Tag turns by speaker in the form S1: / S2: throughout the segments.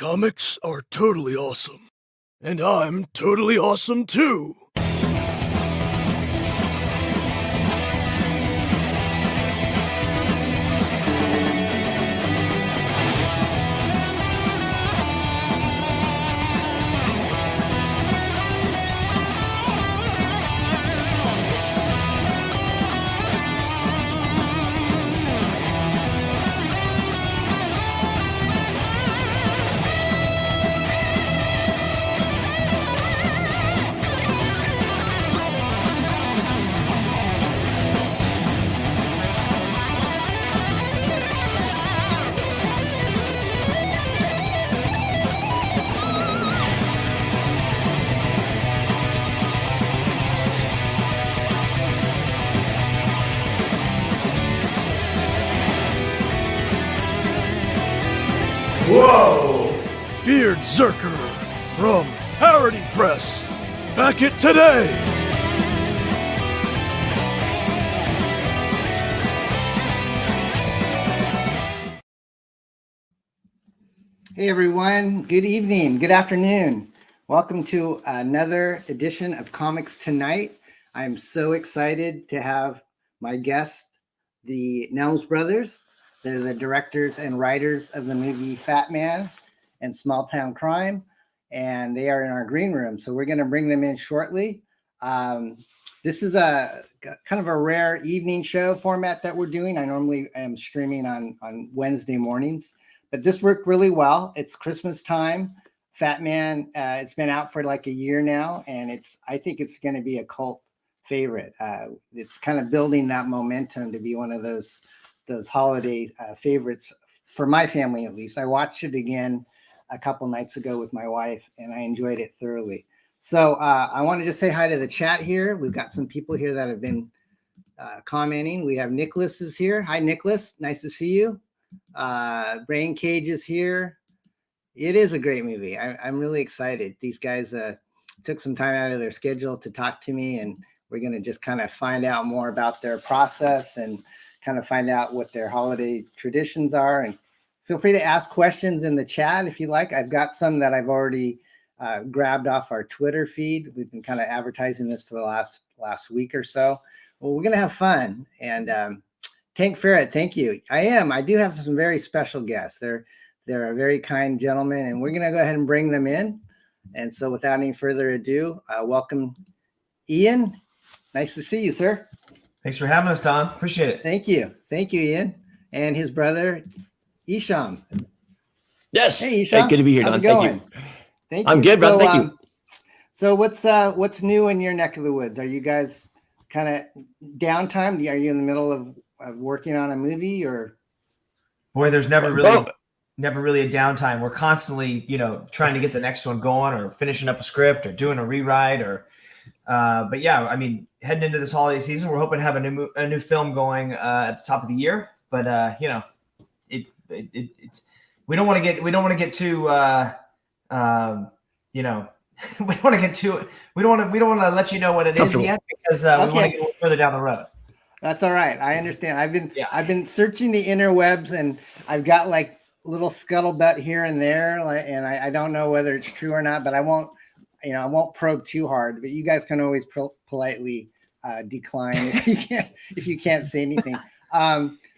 S1: Comics are totally awesome. And I'm totally awesome too. Whoa! BEARDZZERKER from Parody Press. Back it today!
S2: Hey everyone, good evening, good afternoon. Welcome to another edition of Comics Tonight. I'm so excited to have my guest, the Nelms brothers. They're the directors and writers of the movie Fatman and Small Town Crime, and they are in our green room. So we're going to bring them in shortly. This is a kind of a rare evening show format that we're doing. I normally am streaming on Wednesday mornings, but this worked really well. It's Christmas time. Fatman, it's been out for like a year now, and I think it's going to be a cult favorite. It's kind of building that momentum to be one of those holiday favorites for my family, at least. I watched it again a couple nights ago with my wife, and I enjoyed it thoroughly. So I wanted to say hi to the chat here. We've got some people here that have been commenting. We have Nicholas is here. Hi, Nicholas. Nice to see you. Brain Cage is here. It is a great movie. I'm really excited. These guys took some time out of their schedule to talk to me, and we're going to just kind of find out more about their process and kind of find out what their holiday traditions are. And feel free to ask questions in the chat if you like. I've got some that I've already grabbed off our Twitter feed. We've been kind of advertising this for the last week or so. Well, we're going to have fun. And Tank Ferret, thank you. I do have some very special guests. They're a very kind gentleman, and we're going to go ahead and bring them in. And so without any further ado, welcome Ian. Nice to see you, sir.
S3: Thanks for having us, Don. Appreciate it.
S2: Thank you. Thank you, Ian. And his brother, Eshom.
S4: Yes.
S2: Hey, Eshom.
S4: Hey, good to be here,
S2: How's
S4: Don.
S2: it going?
S4: Thank you.
S2: Thank you.
S4: I'm good, brother. Thank you.
S2: So what's new in your neck of the woods? Are you guys kind of downtime? Are you in the middle of working on a movie, or?
S3: Boy, there's never really a downtime. We're constantly, trying to get the next one going, or finishing up a script, or doing a rewrite, or. But yeah, I mean, heading into this holiday season, we're hoping to have a new film going at the top of the year. But it's we don't want to get too we don't want to get too we don't want to let you know what it is yet, because we want to get a little further down the road.
S2: That's all right. I understand. I've been searching the interwebs, and I've got like little scuttlebutt here and there, and I don't know whether it's true or not, but I won't probe too hard. But you guys can always politely decline if you can't say anything.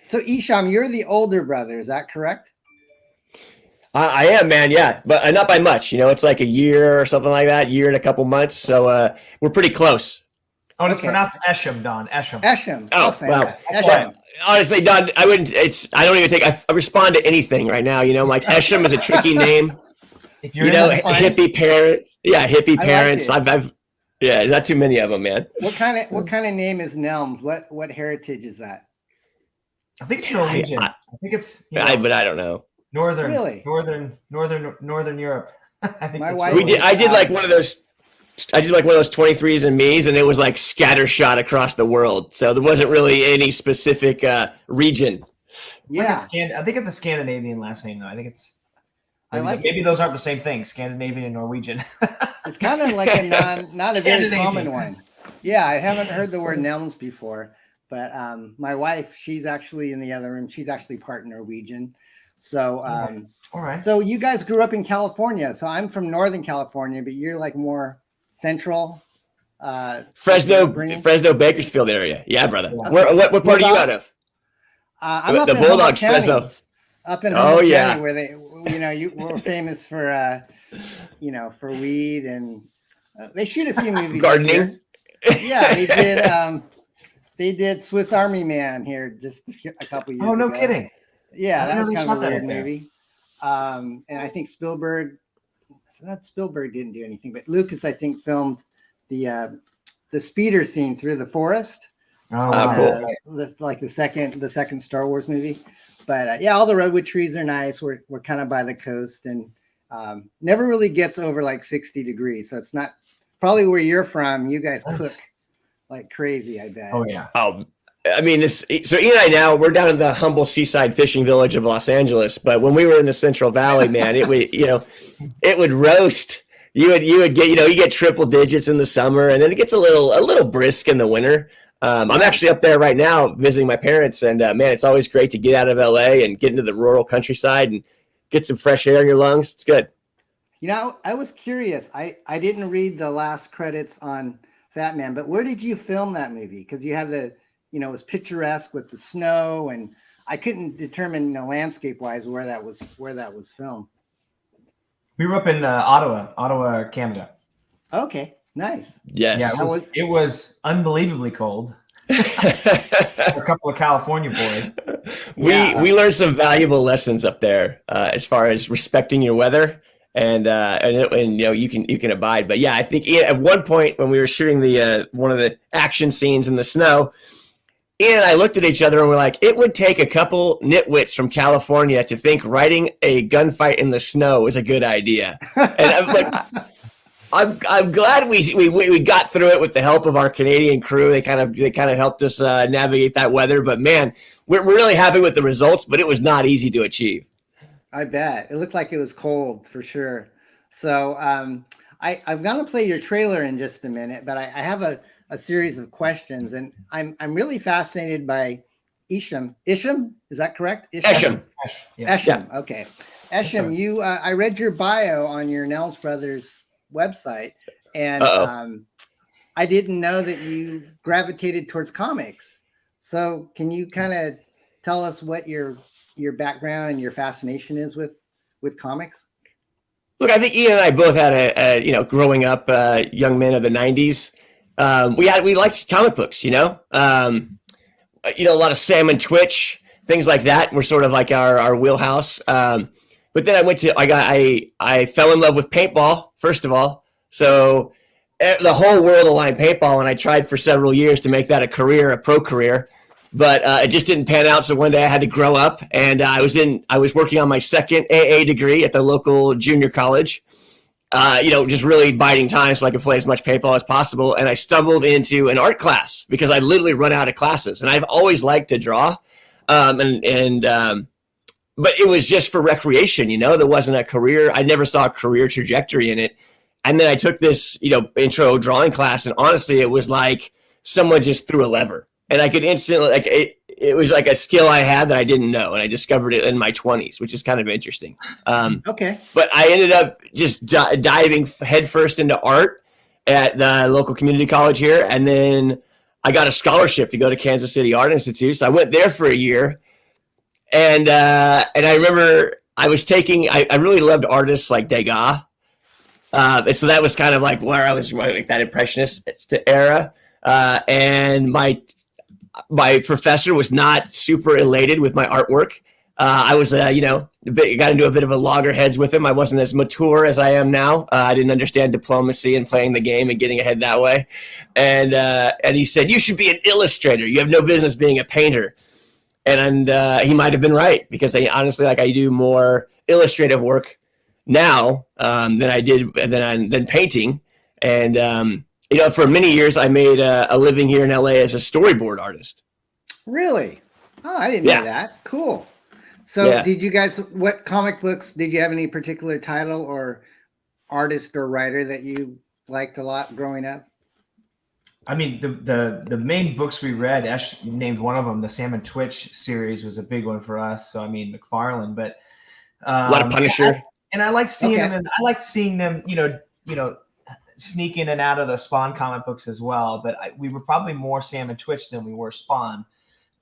S2: So Eshom, you're the older brother, is that correct?
S4: I am, man. Yeah, but not by much. It's like a year or something like that. Year and a couple months. So we're pretty close.
S3: Oh, it's pronounced Eshom, Don. Eshom.
S2: Eshom.
S4: Oh, well.
S2: Eshom.
S4: Honestly, Don, I don't even I respond to anything right now. Like Eshom is a tricky name.
S3: If you're
S4: hippie parents. Yeah, hippie parents.
S2: Like
S4: I've not too many of them, man.
S2: What kind of name is Nelms? What heritage is that?
S3: I think it's Norwegian. I think it's
S4: but I don't know.
S3: Northern Europe. I think
S2: my wife.
S4: I did like one of those 23s and me's, and it was like scattershot across the world. So there wasn't really any specific region.
S2: Yeah,
S3: I think it's a Scandinavian last name though. I think it's.
S2: Maybe
S3: those aren't the same thing, Scandinavian and Norwegian.
S2: It's kind of like not a very common one. Yeah, I haven't heard the word Nelms before, but my wife, she's actually in the other room. She's actually part Norwegian. So,
S3: All right.
S2: so you guys grew up in California. So I'm from Northern California, but you're like more central.
S4: Fresno,
S2: upbringing?
S4: Bakersfield area. Yeah, brother.
S3: Yeah.
S4: What part are you out of?
S2: I'm up
S4: The
S2: in Humboldt
S4: Bulldogs,
S2: County.
S4: Fresno.
S2: Up in
S4: Oh,
S2: Humboldt
S4: yeah.
S2: County, where you were famous for, for weed, and they shoot a few movies.
S4: Gardening.
S2: Yeah, they did Swiss Army Man here just a couple years ago.
S3: Oh, no kidding.
S2: Yeah,
S3: I
S2: that was
S3: really
S2: kind of a
S3: shot that
S2: weird
S3: up there.
S2: movie. And I think Spielberg didn't do anything, but Lucas, I think, filmed the speeder scene through the forest.
S3: Oh, wow.
S4: Cool.
S2: Like the second Star Wars movie. But yeah, all the redwood trees are nice. We're kind of by the coast, and never really gets over like 60 degrees. So it's not probably where you're from. You guys cook like crazy, I bet.
S3: Oh, yeah.
S4: I mean, so Ian and I now, we're down in the humble seaside fishing village of Los Angeles. But when we were in the Central Valley, man, it would roast. You would get, you get triple digits in the summer, and then it gets a little brisk in the winter. I'm actually up there right now visiting my parents, and man, it's always great to get out of LA and get into the rural countryside and get some fresh air in your lungs. It's good.
S2: I was curious. I didn't read the last credits on Fatman, but where did you film that movie? Because you had it was picturesque with the snow, and I couldn't determine landscape wise where that was filmed.
S3: We were up in Ottawa, Canada.
S2: Okay, nice.
S4: Yes.
S3: Yeah, it was unbelievably cold. For a couple of California boys.
S4: We learned some valuable lessons up there as far as respecting your weather and you can abide. But yeah, I think at one point when we were shooting the one of the action scenes in the snow, Ian and I looked at each other and we're like, it would take a couple nitwits from California to think riding a gunfight in the snow is a good idea. And I'm like, I'm glad we got through it with the help of our Canadian crew. They kind of helped us navigate that weather. But man, we're really happy with the results. But it was not easy to achieve.
S2: I bet it looked like it was cold for sure. So I'm gonna play your trailer in just a minute, but I have a series of questions, and I'm really fascinated by Eshom. Eshom, is that correct?
S4: Eshom.
S3: Yeah.
S2: Eshom. Okay. Eshom, you I read your bio on your Nelms Brothers website, and I didn't know that you gravitated towards comics. So can you kind of tell us what your background and your fascination is with comics?
S4: Look, I think Ian and I both had growing up young men of the 90s. We liked comic books, a lot of Sam and Twitch, things like that were sort of like our wheelhouse. But then I fell in love with paintball, first of all. So the whole world aligned paintball, and I tried for several years to make that a pro career, but it just didn't pan out. So one day I had to grow up, and I was working on my second AA degree at the local junior college. Just really biding time so I could play as much paintball as possible. And I stumbled into an art class because I literally run out of classes. And I've always liked to draw. But it was just for recreation, there wasn't a career. I never saw a career trajectory in it. And then I took this, intro drawing class. And honestly, it was like someone just threw a lever. And I could instantly, it was like a skill I had that I didn't know. And I discovered it in my 20s, which is kind of interesting.
S2: Okay.
S4: But I ended up just diving headfirst into art at the local community college here. And then I got a scholarship to go to Kansas City Art Institute. So I went there for a year. And I remember I really loved artists like Degas. And so that was kind of like where I was like that impressionist era. And my professor was not super elated with my artwork. I was, got into a bit of a loggerheads with him. I wasn't as mature as I am now. I didn't understand diplomacy and playing the game and getting ahead that way. And he said, "You should be an illustrator. You have no business being a painter." And he might have been right, because I do more illustrative work now than I did than painting. And for many years, I made a living here in LA as a storyboard artist.
S2: Really? Oh, I didn't know that. Cool. So did you guys, what comic books, did you have any particular title or artist or writer that you liked a lot growing up?
S3: I mean, the main books we read, Ash named one of them, the Sam and Twitch series was a big one for us. So I mean, McFarlane, but
S4: A lot of Punisher.
S3: and I like seeing
S2: Okay.
S3: them, and I like seeing them, sneak in and out of the Spawn comic books as well. But we were probably more Sam and Twitch than we were Spawn.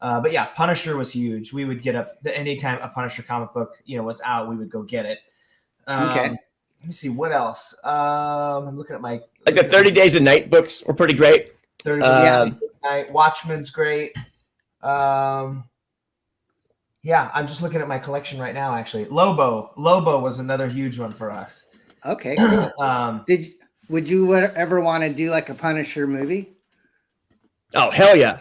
S3: But yeah, Punisher was huge. We would get up anytime a Punisher comic book, was out, we would go get it.
S2: Okay.
S3: Let me see what else. I'm looking at my
S4: Like the 30 Days of Night books were pretty great.
S3: 30 Days of Night. Watchmen's great. Yeah, I'm just looking at my collection right now. Actually, Lobo was another huge one for us.
S2: Okay. Cool. Would you ever want to do like a Punisher movie?
S4: Oh, hell yeah.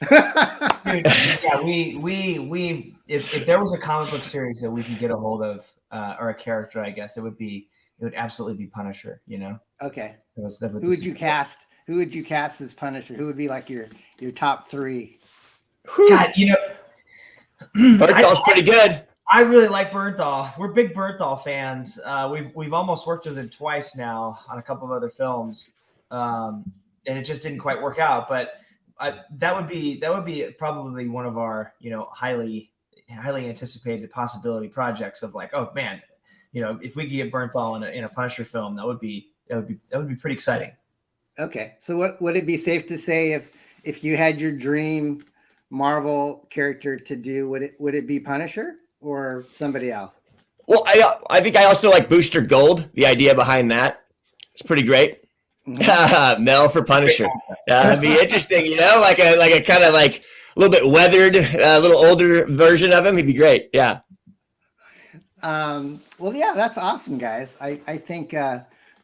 S3: Dude, yeah, we if there was a comic book series that we could get a hold of, or a character, I guess it would absolutely be Punisher.
S2: Okay.
S3: Who
S2: Who would you cast? Who would you cast as Punisher? Who would be like your top three?
S3: God,
S4: Berthal's pretty good.
S3: I really like Bernthal. We're big Bernthal fans. We've almost worked with him twice now on a couple of other films, and it just didn't quite work out. But that would be probably one of our highly anticipated possibility projects of like, oh man, if we could get Bernthal in a Punisher film, that would be pretty exciting.
S2: Okay, so what would it be safe to say if you had your dream Marvel character to do, would it be Punisher or somebody else?
S4: Well, I think I also like Booster Gold. The idea behind that is pretty great. Mel for Punisher. That'd be interesting, like a kind of like a little bit weathered, a little older version of him. He'd be great. Yeah.
S2: Well, yeah, that's awesome, guys. I think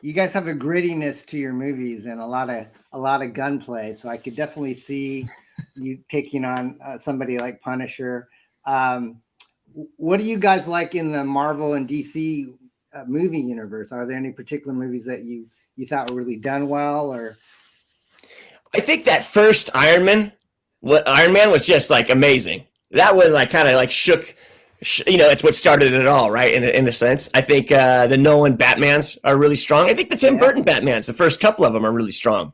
S2: you guys have a grittiness to your movies and a lot of gunplay. So I could definitely see you taking on somebody like Punisher. What do you guys like in the Marvel and DC movie universe? Are there any particular movies that you thought were really done well? Or
S4: I think that first Iron Man was just like amazing. That one like kind of like shook. It's what started it all, right? In a sense, I think the Nolan Batmans are really strong. I think the Tim Burton Batmans, the first couple of them, are really strong.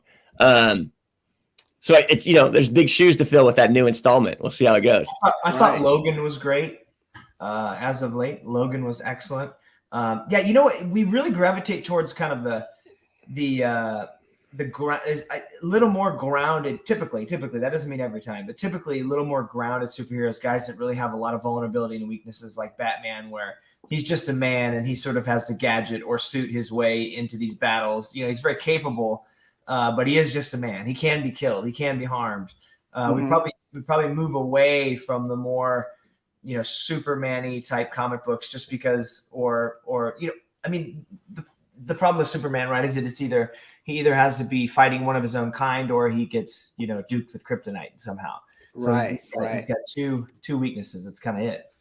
S4: So it's there's big shoes to fill with that new installment. We'll see how it goes.
S3: I thought Logan was great. As of late, Logan was excellent. We really gravitate towards kind of the is a little more grounded. Typically that doesn't mean every time, but typically a little more grounded superheroes, guys that really have a lot of vulnerability and weaknesses, like Batman, where he's just a man and he sort of has to gadget or suit his way into these battles. He's very capable, but he is just a man. He can be killed. He can be harmed. We probably move away from the more Superman-y type comic books, just because, the problem with Superman, right, is that he either has to be fighting one of his own kind, or he gets duped with kryptonite somehow. So
S2: right.
S3: He's got two weaknesses. That's kind of it.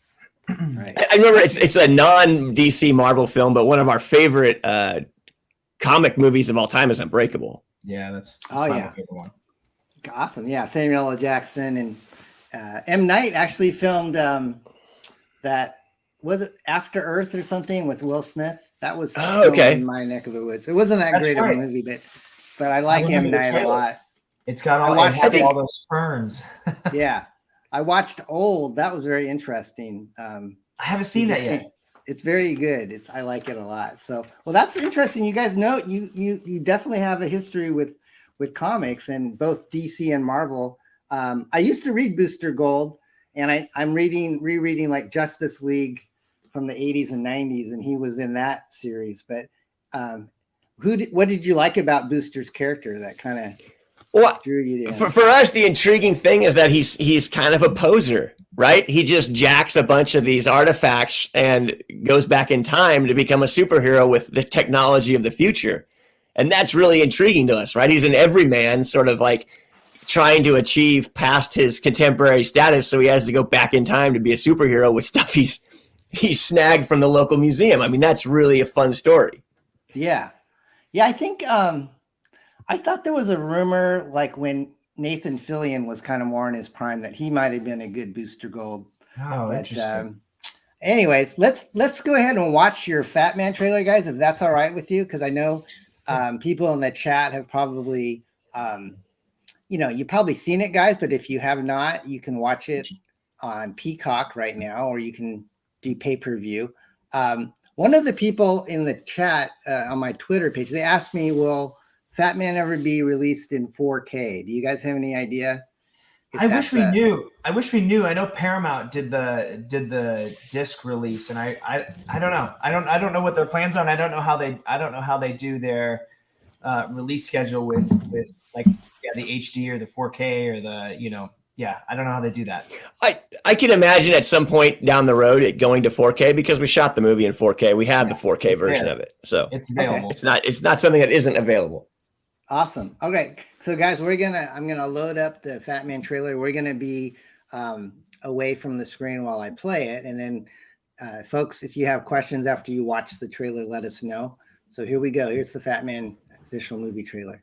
S2: Right.
S4: I remember it's a non-DC Marvel film, but one of our favorite comic movies of all time is Unbreakable.
S3: Yeah, that's
S2: my
S3: favorite one.
S2: Awesome. Yeah, Samuel L. Jackson and M. Night actually filmed that, was it After Earth or something with Will Smith? That was in my neck of the woods. It wasn't that great of a movie, but I like M. Night a lot.
S3: It's got all those ferns.
S2: Yeah, I watched Old. That was very interesting.
S3: I haven't seen that yet.
S2: It's very good. I like it a lot. So, well, that's interesting. You guys know you definitely have a history with comics, and both DC and Marvel. I used to read Booster Gold, and I'm rereading like Justice League from the 80s and 90s, and he was in that series. But what did you like about Booster's character that kind of drew you in?
S4: For us, the intriguing thing is that he's kind of a poser, right? He just jacks a bunch of these artifacts and goes back in time to become a superhero with the technology of the future. And that's really intriguing to us, right? He's an everyman, sort of like trying to achieve past his contemporary status, so he has to go back in time to be a superhero with stuff he's snagged from the local museum. I mean, that's really a fun story.
S2: Yeah. I think I thought there was a rumor, like when Nathan Fillion was kind of more in his prime, that he might have been a good Booster Gold.
S3: Oh, interesting.
S2: Anyways, let's go ahead and watch your Fatman trailer, guys, if that's all right with you, because I know people in the chat have probably you've probably seen it, guys, but if you have not, you can watch it on Peacock right now, or you can do pay-per-view. One of the people in the chat on my Twitter page, they asked me, will Fatman ever be released in 4K? Do you guys have any idea?
S3: I wish we knew. I know Paramount did the disc release, and I don't know. I don't know what their plans are, and I don't know how they do their release schedule with like the HD or the 4K or the I don't know how they do that.
S4: I can imagine at some point down the road it going to 4K, because we shot the movie in 4K. We have the 4K version of it, so
S3: it's available.
S2: Okay.
S4: It's not something that isn't available.
S2: Awesome. Okay, so guys, I'm gonna load up the Fatman trailer. We're gonna be away from the screen while I play it, and then folks, if you have questions after you watch the trailer, let us know. So here we go. Here's the Fatman official movie trailer.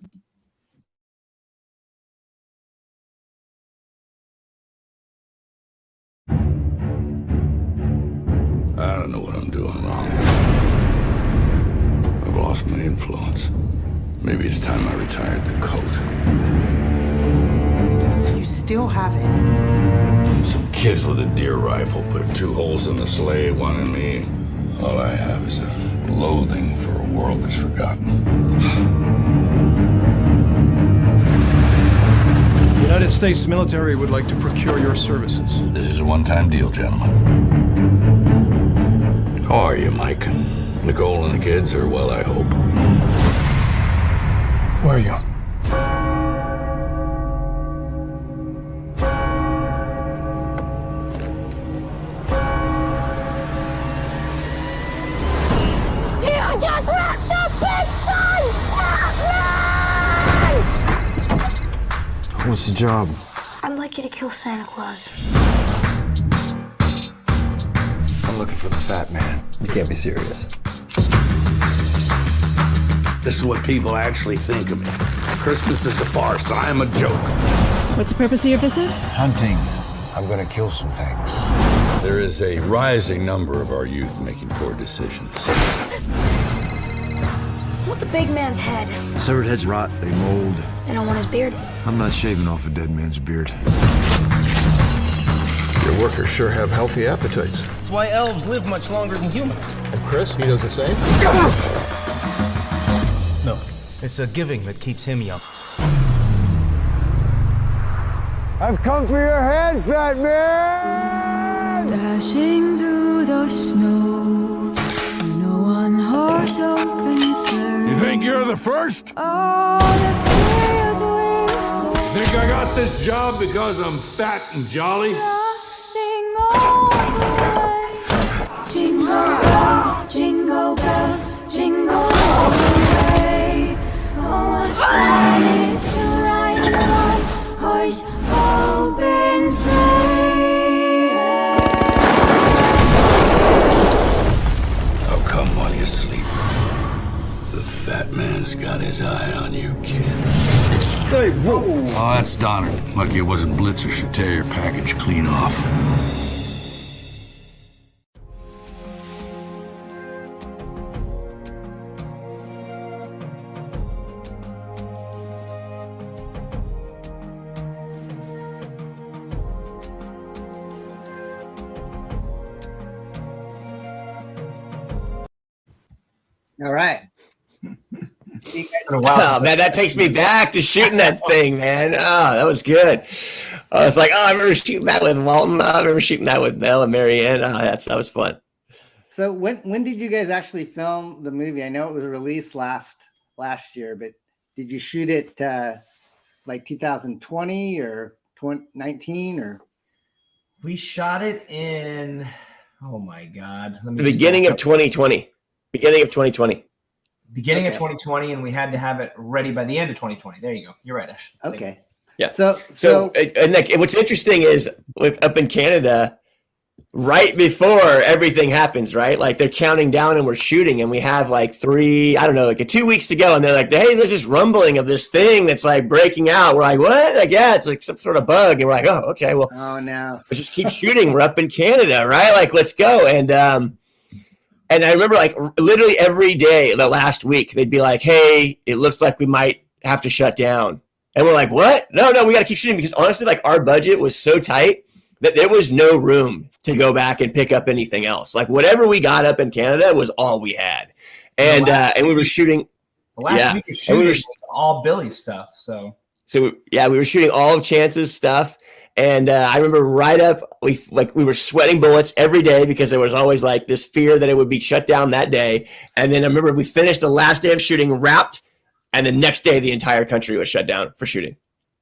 S5: I don't know what I'm doing wrong. I've lost my influence. Maybe it's time I retired the coat.
S6: You still have it.
S5: Some kids with a deer rifle put 2 holes in the sleigh, one in me. All I have is a loathing for a world that's forgotten.
S1: The United States military would like to procure your services.
S5: This is a one-time deal, gentlemen. How are you, Mike? Nicole and the kids are well, I hope.
S1: Where are you?
S7: You just lost a big son, Fatman!
S8: What's the job?
S7: I'd like you to kill Santa Claus.
S8: I'm looking for the Fat Man. You can't be serious.
S5: This is what people actually think of me. Christmas is a farce. I am a joke.
S6: What's the purpose of your visit?
S8: Hunting. I'm gonna kill some things.
S5: There is a rising number of our youth making poor decisions.
S7: I want the big man's head.
S8: Severed heads rot, they mold.
S7: Then I want his beard.
S8: I'm not shaving off a dead man's beard.
S9: Your workers sure have healthy appetites.
S10: That's why elves live much longer than humans.
S9: And Chris, he does the same?
S10: No, it's a giving that keeps him young.
S8: I've come for your head, Fat Man!
S11: Dashing through the snow, no one horse open sleigh.
S5: You think you're the first?
S11: All the fields will
S5: Think I got this job because I'm fat and jolly?
S11: nothing all the way. Jingle bells, jingle all the way. Oh, what fun it is to ride in one horse open sleigh.
S5: How come while you sleep? The fat man's got his eye on you, kid.
S8: Hey, whoa!
S5: Oh, that's Donner. Lucky it wasn't Blitz or should tear your package clean off.
S2: All right.
S4: Wow, man, that takes me back to shooting that thing, man. Oh, that was good. I was like, I remember shooting that with Walton. I remember shooting that with Mel and Marianne. Oh, that was fun.
S2: So when did you guys actually film the movie? I know it was released last year, but did you shoot it like 2020 or 2019 or?
S3: We shot it in, oh my God.
S4: The beginning of 2020. Beginning of 2020.
S3: Beginning of 2020, and we had to have it ready by the end of 2020. There you go. You're right, Ash.
S2: Okay.
S4: Yeah.
S2: So
S4: and like, what's interesting is up in Canada, right before everything happens, right? Like they're counting down and we're shooting, and we have like 2 weeks to go, and they're like, hey, there's this rumbling of this thing that's like breaking out. We're like, what? Like, yeah, it's like some sort of bug, and we're like, oh, okay, well,
S2: oh no,
S4: let's just keep shooting. We're up in Canada, right? Like, let's go. And I remember like literally every day the last week, they'd be like, hey, it looks like we might have to shut down. And we're like, what? No, we got to keep shooting, because honestly, like, our budget was so tight that there was no room to go back and pick up anything else. Like, whatever we got up in Canada was all we had. And we were shooting.
S3: The last week of shooting was all Billy stuff. So
S4: we were shooting all of Chance's stuff. And I remember we were sweating bullets every day, because there was always like this fear that it would be shut down that day. And then I remember we finished the last day of shooting, wrapped, and the next day the entire country was shut down for shooting.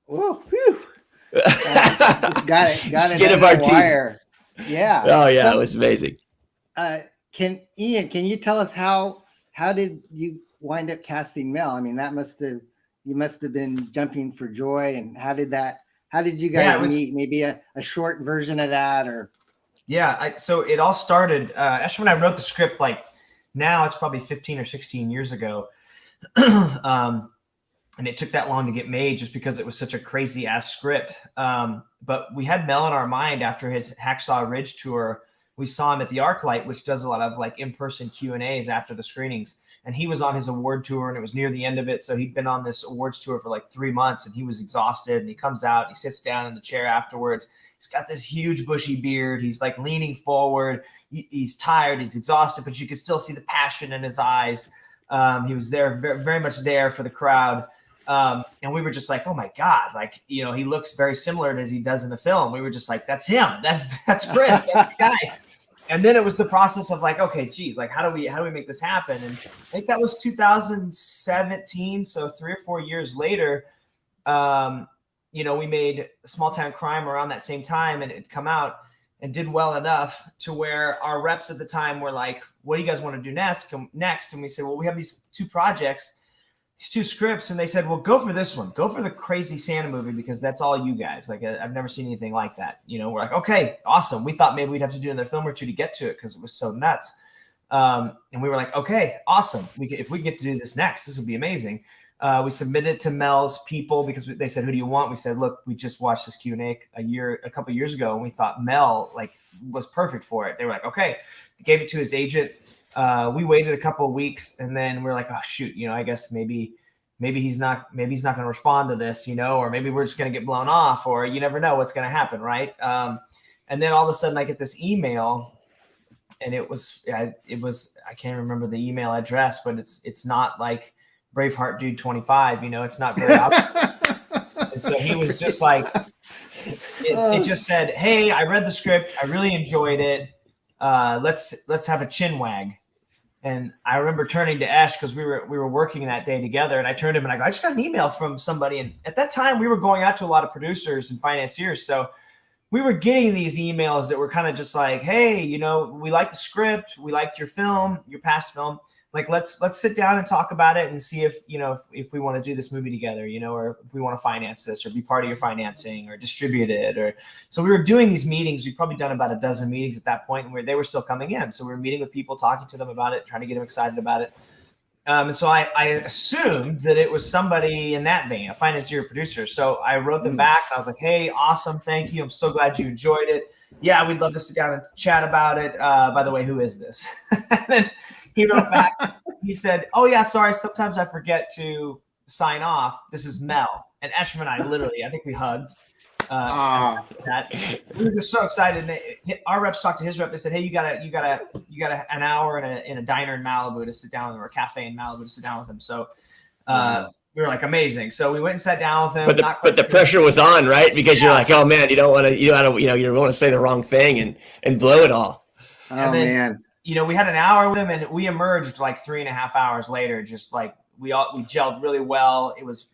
S2: Oh, whew. Got it.
S4: Skin of our teeth.
S2: Yeah.
S4: Oh yeah, so, it was amazing.
S2: Can you tell us how did you wind up casting Mel? I mean, you must have been jumping for joy. And how did you guys meet? Maybe a short version of that, or?
S3: Yeah. So it all started, actually when I wrote the script, like now it's probably 15 or 16 years ago. And it took that long to get made just because it was such a crazy ass script. But we had Mel in our mind after his Hacksaw Ridge tour. We saw him at the ArcLight, which does a lot of like in-person Q&As after the screenings. And he was on his award tour, and it was near the end of it. So he'd been on this awards tour for like 3 months, and he was exhausted. And he comes out, and he sits down in the chair afterwards. He's got this huge bushy beard. He's like leaning forward. He's tired. He's exhausted, but you could still see the passion in his eyes. He was there, very, very much there for the crowd. And we were just like, oh my God, like, he looks very similar as he does in the film. We were just like, that's him. That's Chris. That's the guy. And then it was the process of like, okay, geez, like how do we make this happen? And I think that was 2017. So 3 or 4 years later, we made Small Town Crime around that same time, and it come out and did well enough to where our reps at the time were like, what do you guys want to do next? And we said, well, we have these 2 projects, these 2 scripts. And they said, well, go for this one. Go for the crazy Santa movie, because that's all you guys. Like, I've never seen anything like that. We're like, okay, awesome. We thought maybe we'd have to do another film or 2 to get to it, because it was so nuts. And we were like, okay, awesome. If we get to do this next, this would be amazing. We submitted to Mel's people, because they said, who do you want? We said, look, we just watched this Q&A a couple of years ago, and we thought Mel was perfect for it. They were like, okay. They gave it to his agent. We waited a couple of weeks, and then we're like, oh shoot, I guess maybe he's not going to respond to this, or maybe we're just going to get blown off, or you never know what's going to happen, right? And then all of a sudden I get this email, and it was I can't remember the email address, but it's not like Braveheart Dude 25, it's not very obvious. And so he was just like, it just said, hey, I read the script, I really enjoyed it. Let's have a chin wag. And I remember turning to Ash, because we were working that day together, and I turned to him and I go, I just got an email from somebody. And at that time we were going out to a lot of producers and financiers. So we were getting these emails that were kind of just like, hey, we like the script. We liked your film, your past film. Like, let's sit down and talk about it and see if we want to do this movie together, or if we want to finance this or be part of your financing or distribute it. So we were doing these meetings. We'd probably done about a dozen meetings at that point, where they were still coming in. So we were meeting with people, talking to them about it, trying to get them excited about it. And so I assumed that it was somebody in that vein, a financier or producer. So I wrote them back. And I was like, hey, awesome. Thank you. I'm so glad you enjoyed it. Yeah, we'd love to sit down and chat about it. By the way, who is this? And then he wrote back. He said, oh, yeah, sorry. Sometimes I forget to sign off. This is Mel. And Eshom and I literally, I think we hugged. We were just so excited. And our reps talked to his rep. They said, hey, you got an hour in a diner in Malibu to sit down, or a cafe in Malibu to sit down with him. So we were like, amazing. So we went and sat down with him.
S4: But the pressure was on, right? Because you're like, oh man, you don't want to say the wrong thing and blow it all.
S2: Man.
S3: We had an hour with him, and we emerged like 3.5 hours later, just like we gelled really well. It was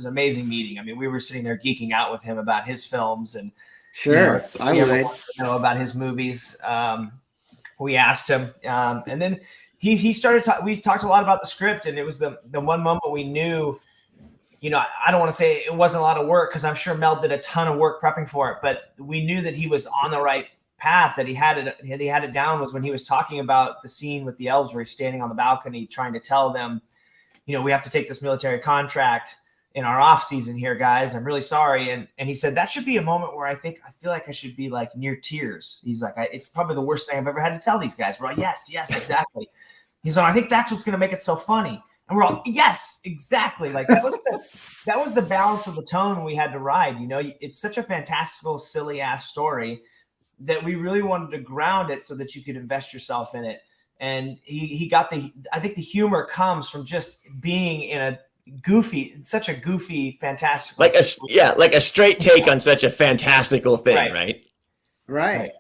S3: amazing meeting. I mean, we were sitting there geeking out with him about his films, and
S2: sure, I would
S3: know about his movies. We asked him, and then he started. We talked a lot about the script, and it was the one moment we knew. I don't want to say it wasn't a lot of work, because I'm sure Mel did a ton of work prepping for it, but we knew that he was on the right path, that he had it down, was when he was talking about the scene with the elves, where he's standing on the balcony trying to tell them, we have to take this military contract in our off season here, guys. I'm really sorry. And he said, that should be a moment where I feel like I should be like near tears. He's like, it's probably the worst thing I've ever had to tell these guys. We're like, yes, exactly. He's like, I think that's what's going to make it so funny. And we're all, yes, exactly. Like that was that was the balance of the tone we had to ride. You know, it's such a fantastical, silly ass story that we really wanted to ground it so that you could invest yourself in it. And he got I think the humor comes from just being in such a goofy, fantastical,
S4: like a straight take on such a fantastical thing, right?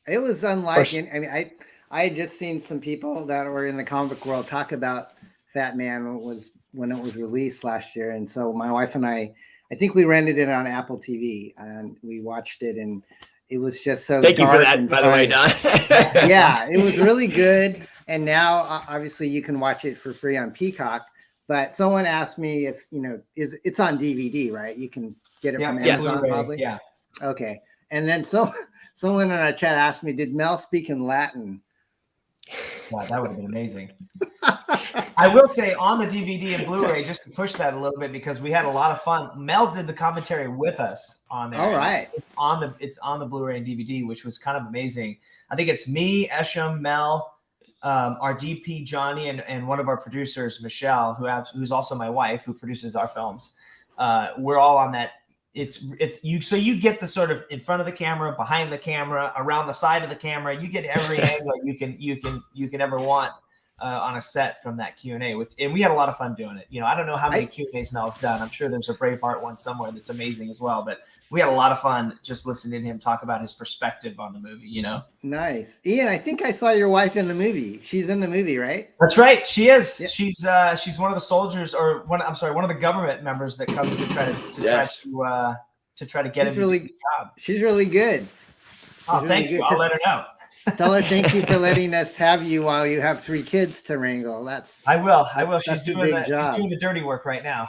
S2: It was unlike. I mean, I had just seen some people that were in the comic book world talk about Fatman when it was released last year, and so my wife and I think we rented it on Apple TV and we watched it, and it was just so.
S4: Thank you for that, by the way, Don.
S2: Yeah, it was really good, and now obviously you can watch it for free on Peacock. But someone asked me if it's on DVD, right? You can get it from Amazon, probably.
S3: Yeah.
S2: Okay, and then someone in our chat asked me, "Did Mel speak in Latin?"
S3: Wow, that would have been amazing. I will say on the DVD and Blu-ray, just to push that a little bit, because we had a lot of fun. Mel did the commentary with us on there.
S2: All right.
S3: It's on the Blu-ray and DVD, which was kind of amazing. I think it's me, Eshom, Mel, our DP Johnny, and one of our producers, Michelle, who's also my wife, who produces our films. We're all on that. So you get the sort of in front of the camera, behind the camera, around the side of the camera. You get every angle you can ever want on a set from that Q&A. And we had a lot of fun doing it. You know, I don't know how many Q&As Mel's done. I'm sure there's a Braveheart one somewhere that's amazing as well. But we had a lot of fun just listening to him talk about his perspective on the movie. You know,
S2: nice. Ian, I think I saw your wife in the movie. She's in the movie, right?
S3: That's right. She is.
S2: Yeah.
S3: She's one of the soldiers, or one of the government members that comes to try to get him to do the job. She's really good. Thank you. I'll let her know.
S2: Tell her thank you for letting us have you while you have 3 kids to wrangle.
S3: I will. She's doing the dirty work right now.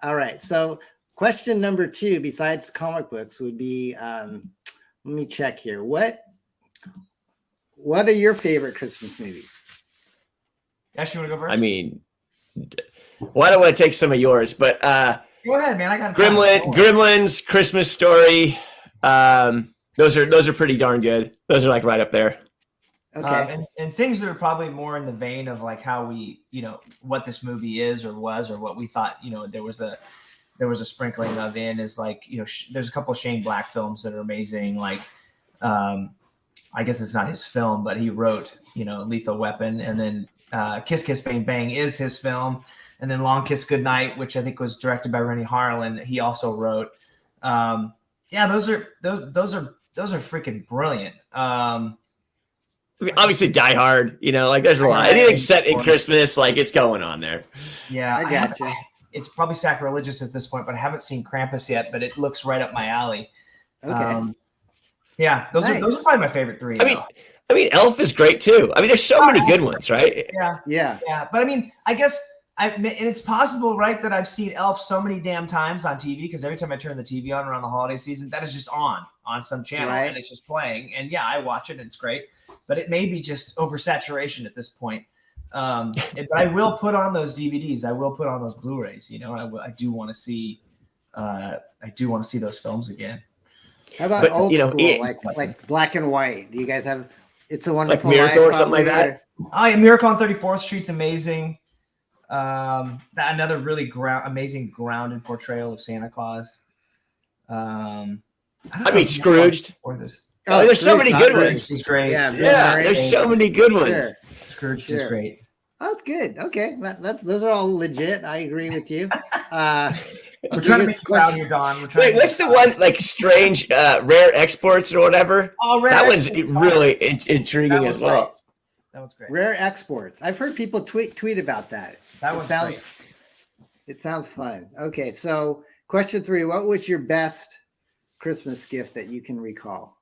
S2: All right. So question number 2, besides comic books, would be let me check here. What are your favorite Christmas movies?
S3: Ash, you want to go first?
S4: I mean, well, I don't want to take some of yours, but
S3: go ahead, man. I got
S4: Gremlins, Christmas Story. Those are pretty darn good. Those are like right up there.
S2: Okay.
S3: And things that are probably more in the vein of like how we, what this movie is or was, or what we thought, there was a sprinkling of in is like, there's a couple of Shane Black films that are amazing. Like, I guess it's not his film, but he wrote, Lethal Weapon, and then Kiss Kiss Bang Bang is his film. And then Long Kiss Goodnight, which I think was directed by Rennie Harlan, he also wrote. Those are freaking brilliant.
S4: Obviously Die Hard, like there's a lot. Anything set in Christmas, like it's going on there.
S3: Yeah,
S2: I got you.
S3: It's probably sacrilegious at this point, but I haven't seen Krampus yet, but it looks right up my alley.
S2: Okay.
S3: Those are probably my favorite 3.
S4: I mean, Elf is great too. I mean, there's so many good ones, right?
S2: Yeah.
S3: But I mean, I guess and it's possible, right, that I've seen Elf so many damn times on TV, because every time I turn the TV on around the holiday season, that is just on some channel, right, and it's just playing. And yeah, I watch it and it's great, but it may be just oversaturation at this point. But I will put on those DVDs. I will put on those Blu-rays. I do want to see. I do want to see those films again.
S2: How about old school, like black and white? Do you guys have It's a Wonderful
S4: Life? Like Miracle
S2: Life,
S4: or something like that?
S3: Oh, yeah, Miracle on 34th Street's amazing. Another really amazing grounded portrayal of Santa Claus.
S4: I mean, Scrooged. There's so many good ones.
S3: He's great.
S2: Yeah,
S4: there's so many good ones.
S2: Sure.
S3: Scrooged is great.
S2: Oh, that's good. Okay, those are all legit. I agree with you.
S3: We're trying to make you proud here, Don.
S4: Wait, what's the one like strange, rare exports or whatever?
S3: Oh, rare
S4: that one's
S3: exports.
S4: Really intriguing as well.
S3: Great. That was great.
S2: Rare exports. I've heard people tweet about that.
S3: Great.
S2: It sounds fun. Okay, so question 3: what was your best Christmas gift that you can recall?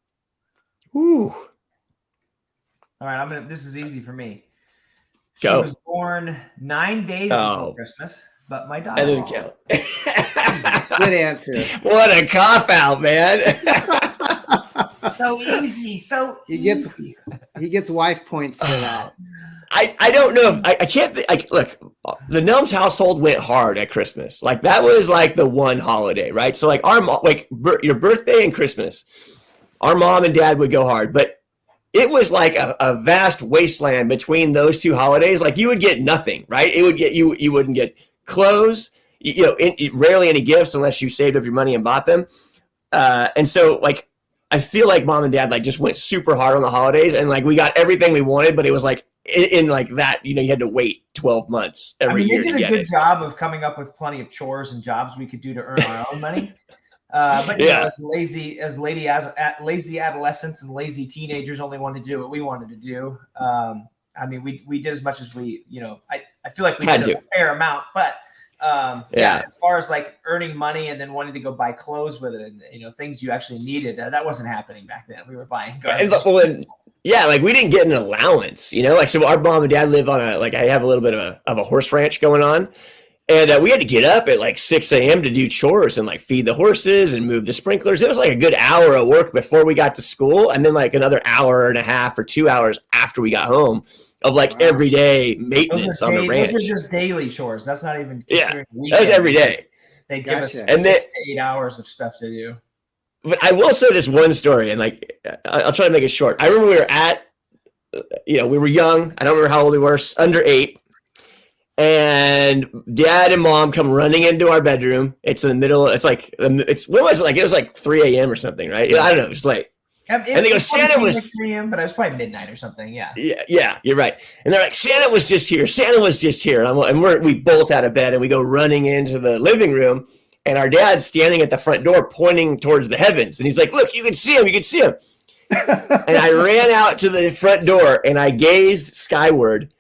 S4: Ooh.
S3: All right, this is easy for me.
S4: Go.
S3: She was born 9 days before Christmas, but my daughter.
S4: That doesn't count.
S2: Good answer.
S4: What a cop out, man.
S3: So easy.
S2: He gets wife points for that.
S4: I don't know if I can't think. Look, the Nelms household went hard at Christmas. Like that was like the one holiday, right? So like your birthday and Christmas, our mom and dad would go hard, but it was like a vast wasteland between those 2 holidays. Like you would get nothing, right? It would get you wouldn't get clothes. rarely any gifts unless you saved up your money and bought them. And so like, I feel like mom and dad like just went super hard on the holidays, and like we got everything we wanted, but it was like in like that, you had to wait 12 months every year to get it.
S3: They did a good job of coming up with plenty of chores and jobs we could do to earn our own money. But as lazy adolescents and lazy teenagers only wanted to do what we wanted to do. We did as much as we, I feel like we did a fair amount, but as far as like earning money and then wanting to go buy clothes with it and, things you actually needed, that wasn't happening back then. We were buying garbage.
S4: Like we didn't get an allowance, like, so our mom and dad live on I have a little bit of a horse ranch going on. And we had to get up at like 6 a.m. to do chores and like feed the horses and move the sprinklers. It was like a good hour of work before we got to school. And then like another hour and a half or 2 hours after we got home of like everyday maintenance on the ranch.
S3: Those are just daily chores. That's not even
S4: that was every day.
S3: They give us
S4: and
S3: 6 to 8 hours of stuff to do.
S4: But I will say this one story, and like I'll try to make it short. I remember we were at, we were young. I don't remember how old we were, under 8. And dad and mom come running into our bedroom. It's in the middle. It's like, what was it like? It was like 3 a.m. or something, right? I don't know. It was late. And they go, Santa was
S3: 3 a.m., but it was probably midnight or something. Yeah.
S4: Yeah, you're right. And they're like, Santa was just here. Santa was just here. And we bolt out of bed and we go running into the living room. And our dad's standing at the front door pointing towards the heavens. And he's like, look, you can see him. You can see him. And I ran out to the front door and I gazed skyward.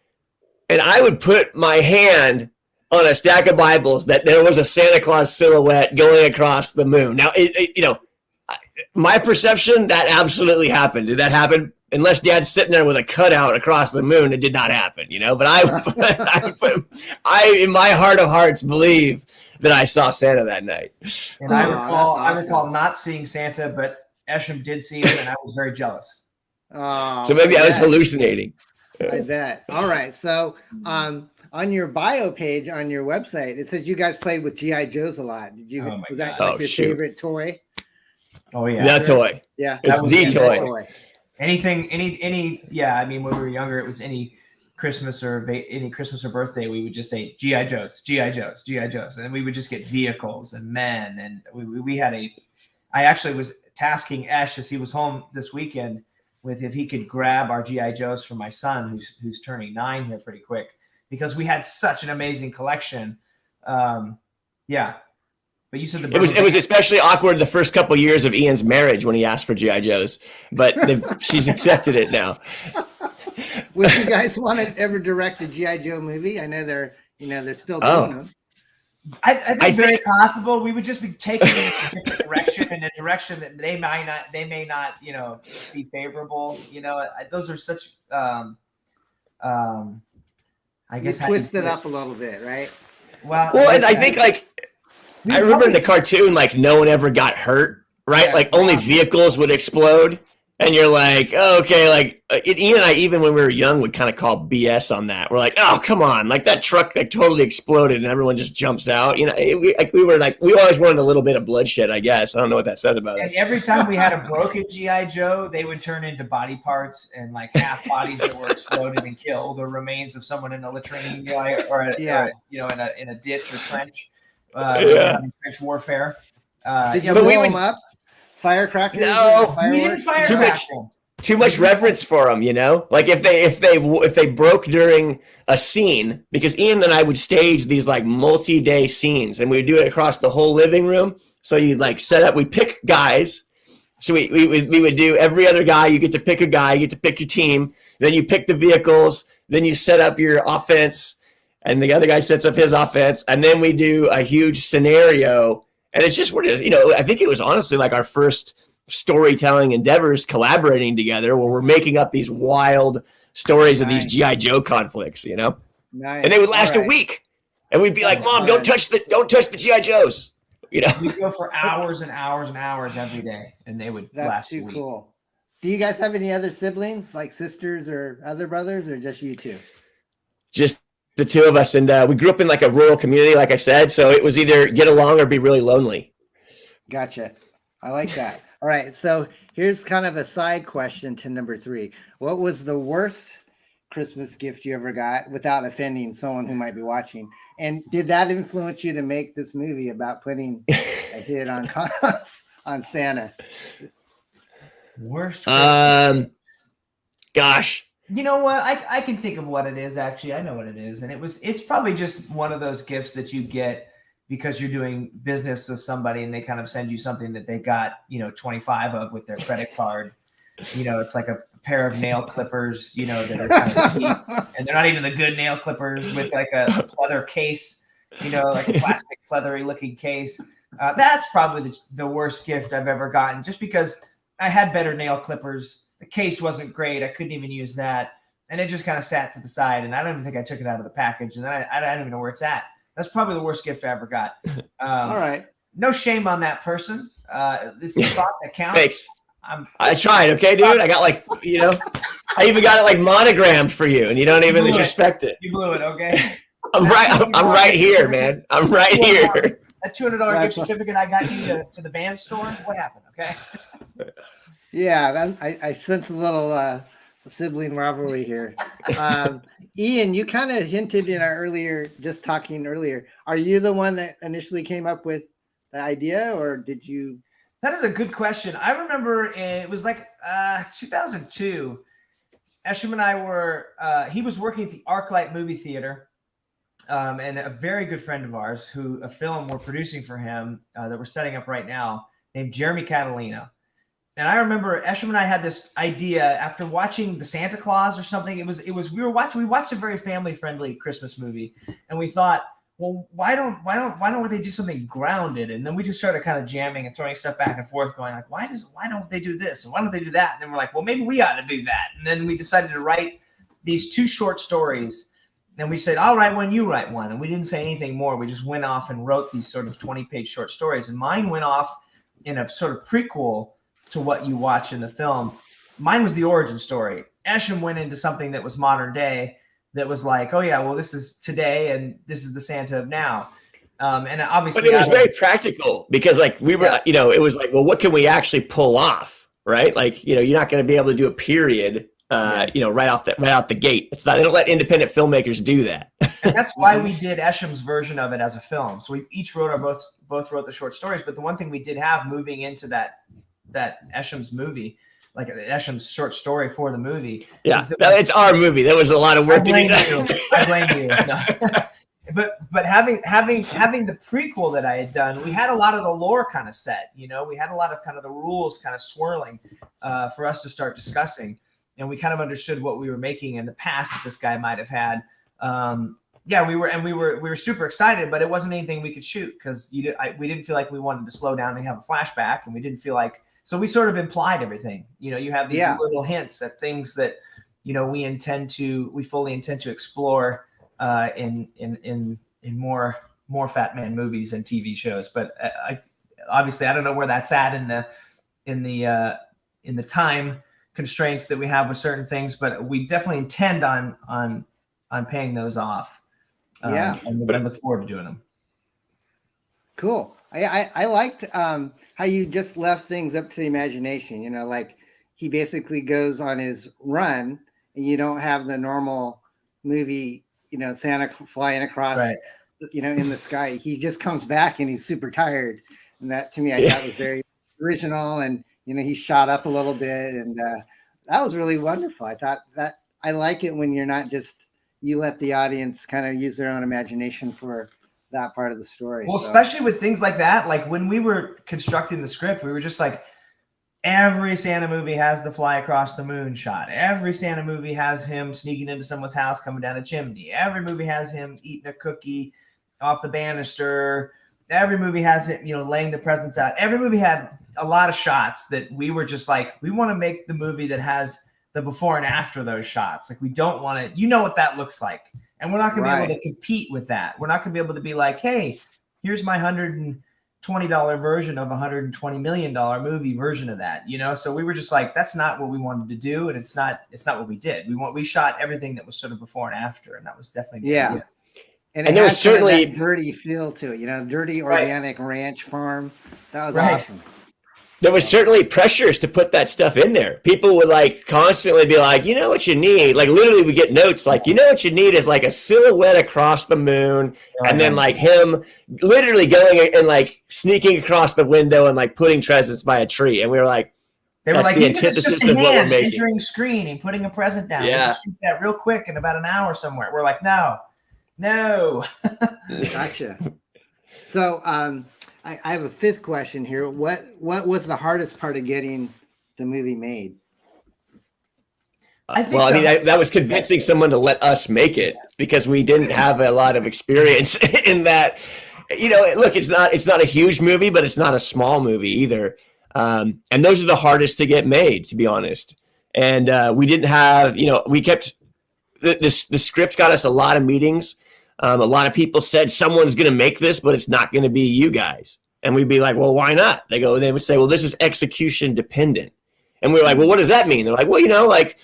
S4: And I would put my hand on a stack of Bibles that there was a Santa Claus silhouette going across the moon. Now, my perception, that absolutely happened. Did that happen? Unless dad's sitting there with a cutout across the moon, it did not happen, But I in my heart of hearts, believe that I saw Santa that night.
S3: And I recall not seeing Santa, but Eshom did see him, and I was very jealous.
S4: So maybe I was hallucinating.
S2: I bet. All right. So on your bio page on your website, it says you guys played with G.I. Joes a lot. Did you? Was that like your favorite toy?
S3: Oh yeah,
S4: that toy.
S2: Yeah,
S4: it's the toy.
S3: Anything, yeah. I mean, when we were younger, it was any Christmas or birthday, we would just say G.I. Joes, G.I. Joes, G.I. Joes, and we would just get vehicles and men. And we had I actually was tasking Esh as he was home this weekend with if he could grab our G.I. Joes for my son, who's turning 9 here pretty quick, because we had such an amazing collection. But you said it
S4: was especially awkward the first couple years of Ian's marriage when he asked for G.I. Joes, but she's accepted it now.
S2: Would you guys want to ever direct a G.I. Joe movie? I know they're still doing them.
S3: I think very possible. We would just be taking it in a different direction, in a direction that they may not, see favorable. Those are such. I guess
S2: you twist it up a little bit, right?
S3: Well,
S4: and I think I remember in the cartoon, like no one ever got hurt, right? Like only vehicles would explode. And you're like, oh, okay, like Ian and I, even when we were young, would kind of call BS on that. We're like, oh, come on, like that truck that totally exploded and everyone just jumps out. We always wanted a little bit of bloodshed, I guess. I don't know what that says about us.
S3: And every time we had a broken G.I. Joe, they would turn into body parts and like half bodies that were exploded and killed, or remains of someone in a latrine, or in a ditch or trench, trench warfare.
S2: Did you blow them up? Firecrackers?
S4: No, we didn't too much reference for them, Like if they broke during a scene, because Ian and I would stage these like multi-day scenes, and we would do it across the whole living room. So you'd like set up. We pick guys. So we would do every other guy. You get to pick a guy. You get to pick your team. Then you pick the vehicles. Then you set up your offense, and the other guy sets up his offense, and then we do a huge scenario. And it's just, I think it was honestly like our first storytelling endeavors collaborating together, where we're making up these wild stories of these G.I. Joe conflicts, Nice. And they would last a week. And we'd be like, Mom, don't touch the G.I. Joes.
S3: We'd go for hours and hours and hours every day, and they would last a week.
S2: That's too cool. Do you guys have any other siblings, like sisters or other brothers, or just you two?
S4: Just the two of us, and we grew up in like a rural community, like I said, so it was either get along or be really lonely.
S2: Gotcha. I like that. All right, so here's kind of a side question to number 3. What was the worst Christmas gift you ever got without offending someone who might be watching? And did that influence you to make this movie about putting a hit on on Santa?
S3: Worst.
S4: Gosh.
S3: You know what? I can think of what it is. Actually, I know what it is, and it's probably just one of those gifts that you get because you're doing business with somebody, and they kind of send you something that they got 25 of with their credit card. It's like a pair of nail clippers, that are kind of cheap, and they're not even the good nail clippers, with like a leather case, like a plastic leathery looking case. That's probably the worst gift I've ever gotten, just because I had better nail clippers. The case wasn't great. I couldn't even use that. And it just kind of sat to the side. And I don't even think I took it out of the package. And then I don't even know where it's at. That's probably the worst gift I ever got.
S2: All right.
S3: No shame on that person. It's the thought that counts.
S4: Thanks. I tried. Okay, dude. I got I even got it like monogrammed for you. And you don't even respect it.
S3: You blew it. Okay.
S4: I'm right here, man. I'm right here.
S3: That $200 gift certificate I got you to the van store. What happened? Okay.
S2: Yeah, I sense a little sibling rivalry here. Ian, you kind of hinted in our talking earlier. Are you the one that initially came up with the idea, or did you?
S3: That is a good question. I remember it was like 2002. Eshom and I were, he was working at the ArcLight movie theater, and a very good friend of ours a film we're producing for him that we're setting up right now, named Jeremy Catalina. And I remember Eshom and I had this idea after watching The Santa Claus or something. We watched a very family friendly Christmas movie, and we thought, well, why don't they do something grounded? And then we just started kind of jamming and throwing stuff back and forth, going like, why don't they do this? And why don't they do that? And then we're like, well, maybe we ought to do that. And then we decided to write these 2 short stories. And we said, I'll write one, you write one. And we didn't say anything more. We just went off and wrote these sort of 20-page short stories. And mine went off in a sort of prequel to what you watch in the film. Mine was the origin story. Eshom went into something that was modern day, that was like, oh yeah, well, this is today and this is the Santa of now. And obviously,
S4: but it was very practical, because we were, it was like, well, what can we actually pull off? Right. Like, you're not going to be able to do a period, right out the gate. It's not, they don't let independent filmmakers do that.
S3: And that's why we did Eshom's version of it as a film. So we each both wrote the short stories. But the one thing we did have moving into that Eshom's movie, like Eshom's short story for the movie.
S4: Yeah, it's our movie. There was a lot of work to be done.
S3: I blame you. No. But having the prequel that I had done, we had a lot of the lore kind of set. We had a lot of kind of the rules kind of swirling for us to start discussing, and we kind of understood what we were making in the past that this guy might have had. We were super excited, but it wasn't anything we could shoot because we didn't feel like we wanted to slow down and have a flashback, and we didn't feel like. So we sort of implied everything. You have these little hints at things that we fully intend to explore in more Fatman movies and TV shows. But obviously I don't know where that's at in the time constraints that we have with certain things. But we definitely intend on paying those off. And I look forward to doing them.
S2: Cool. I liked how you just left things up to the imagination. Like he basically goes on his run, and you don't have the normal movie, Santa flying across, in the sky. He just comes back and he's super tired, and that to me I thought was very original. And he shot up a little bit, and that was really wonderful. I thought that I like it when you're not just you let the audience kind of use their own imagination for that part of the story.
S3: Well, especially with things like that, like when we were constructing the script, we were just like, every Santa movie has the fly across the moon shot. Every Santa movie has him sneaking into someone's house, coming down a chimney. Every movie has him eating a cookie off the banister. Every movie has it, laying the presents out. Every movie had a lot of shots that we were just like, we want to make the movie that has the before and after those shots. Like we don't want to, what that looks like. And we're not going to be able to compete with that. We're not going to be able to be like, hey, here's my $120 version of a $120 million movie version of that, So we were just like, that's not what we wanted to do, and it's not what we did. We shot everything that was sort of before and after, and that was definitely
S2: And
S4: there was certainly
S2: that dirty feel to it, dirty organic ranch farm. That was awesome.
S4: there was certainly pressures to put that stuff in there. People would like constantly be like, you know what you need? Like literally we get notes like, you know what you need is like a silhouette across the moon. And then like him literally going and like sneaking across the window and like putting presents by a tree. And we were like, that's the antithesis of what we're making.
S3: Entering screen and putting a present down.
S4: Yeah.
S3: Shoot that real quick in about an hour somewhere. We're like, no.
S2: Gotcha. So, I have a fifth question here. What was the hardest part of getting the movie made?
S4: That was convincing someone to let us make it because we didn't have a lot of experience in that. You know, look, it's not a huge movie, but it's not a small movie either. And those are the hardest to get made, to be honest. And we didn't have, you know, we kept the script got us a lot of meetings. A lot of people said someone's going to make this, but it's not going to be you guys. And we'd be like, well, why not? They would say, well, this is execution dependent. And we were like, well, what does that mean? They're like, well, you know, like,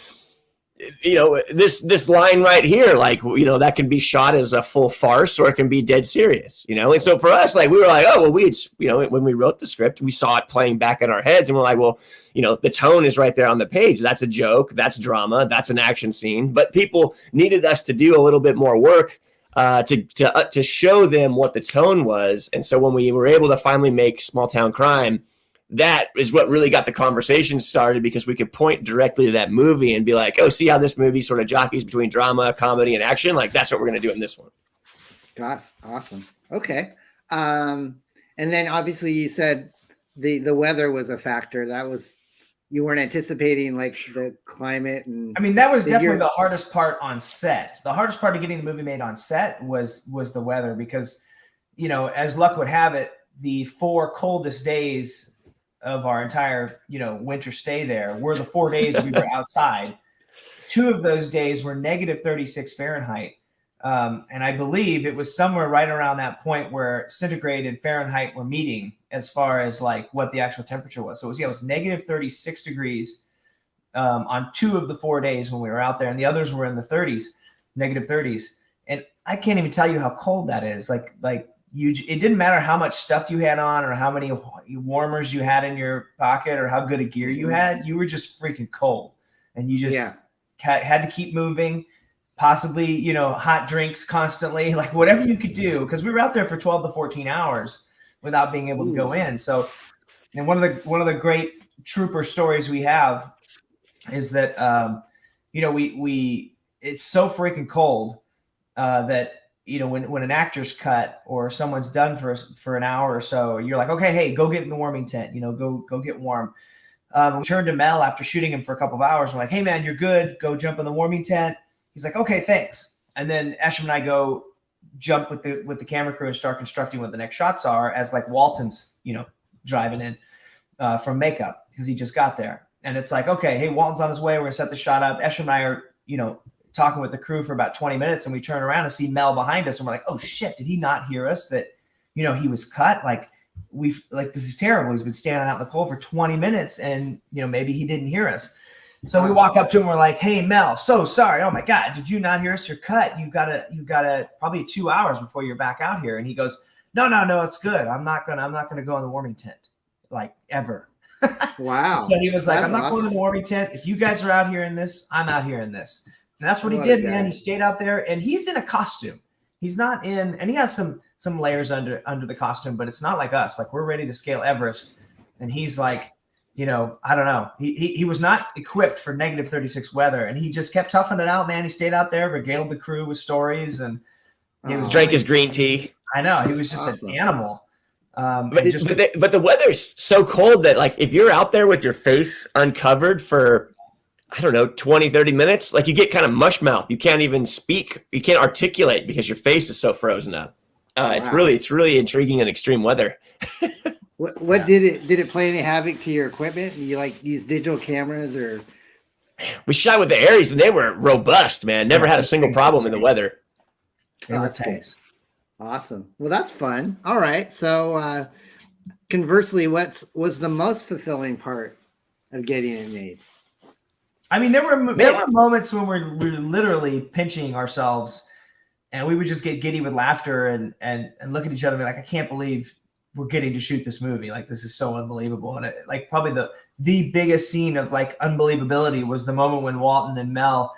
S4: you know, this line right here, like, you know, that can be shot as a full farce or it can be dead serious, you know? And so for us, like, we were like, oh, well, you know, when we wrote the script, we saw it playing back in our heads and we're like, well, you know, the tone is right there on the page. That's a joke. That's drama. That's an action scene. But people needed us to do a little bit more work to show them what the tone was. And so when we were able to finally make Small Town Crime, that is what really got the conversation started because we could point directly to that movie and be like, oh, see how this movie sort of jockeys between drama, comedy, and action? Like, that's what we're going to do in this one.
S2: That's awesome. Okay. And then obviously you said the weather was a factor. You weren't anticipating like the climate and
S3: I mean, that was definitely the hardest part on set. The hardest part of getting the movie made on set was the weather because, you know, as luck would have it, the 4 coldest days of our entire, you know, winter stay there were the 4 days we were outside. 2 of those days were negative 36 Fahrenheit. And I believe it was somewhere right around that point where centigrade and Fahrenheit were meeting as far as like what the actual temperature was. So it was negative 36 degrees on 2 of the 4 days when we were out there. And the others were in the 30s, negative 30s. And I can't even tell you how cold that is. Like it didn't matter how much stuff you had on or how many warmers you had in your pocket or how good a gear you had. You were just freaking cold. And you just had to keep moving. Possibly, you know, hot drinks constantly, like whatever you could do, because we were out there for 12 to 14 hours without being able to go in. So, and one of the great trooper stories we have is that, you know, it's so freaking cold that, you know, when an actor's cut or someone's done for an hour or so, you're like, okay, hey, go get in the warming tent, you know, go get warm. We turned to Mel after shooting him for a couple of hours. We're like, hey man, you're good. Go jump in the warming tent. He's like, okay, thanks. And then Eshom and I go jump with the camera crew and start constructing what the next shots are as like Walton's, you know, driving in from makeup because he just got there. And it's like, okay, hey, Walton's on his way. We're gonna set the shot up. Eshom and I are, you know, talking with the crew for about 20 minutes and we turn around and see Mel behind us and we're like, oh shit, did he not hear us that, you know, he was cut? Like this is terrible. He's been standing out in the cold for 20 minutes and, you know, maybe he didn't hear us. So we walk up to him. We're like, "Hey, Mel, so sorry. Oh my God, did you not hear us? You're cut. You gotta probably 2 hours before you're back out here." And he goes, "No, it's good. I'm not gonna go in the warming tent, like ever."
S2: Wow.
S3: So he was like,
S2: That's
S3: "I'm not
S2: awesome.
S3: going in the warming tent. If you guys are out here in this, I'm out here in this." And that's what he did, man. He stayed out there, and he's in a costume. He's not in, and he has some layers under the costume, but it's not like us. Like we're ready to scale Everest, and he's like, you know, I don't know. He was not equipped for negative 36 weather, and he just kept toughing it out, man. He stayed out there, regaled the crew with stories, and he was
S4: drank his green tea.
S3: I know. He was just an animal.
S4: But the weather's so cold that, like, if you're out there with your face uncovered for, I don't know, 20, 30 minutes, like you get kind of mush mouth. You can't even speak. You can't articulate because your face is so frozen up. It's really intriguing and extreme weather.
S2: What did it play any havoc to your equipment? You like use digital cameras or?
S4: We shot with the Aries and they were robust, man. Never had a single problem in the weather.
S2: Oh, that's good. Awesome. Well, that's fun. All right. So conversely, what was the most fulfilling part of getting it made?
S3: I mean, there were moments when we were literally pinching ourselves and we would just get giddy with laughter and look at each other and be like, I can't believe we're getting to shoot this movie. Like, this is so unbelievable. And like probably the biggest scene of like unbelievability was the moment when Walton and Mel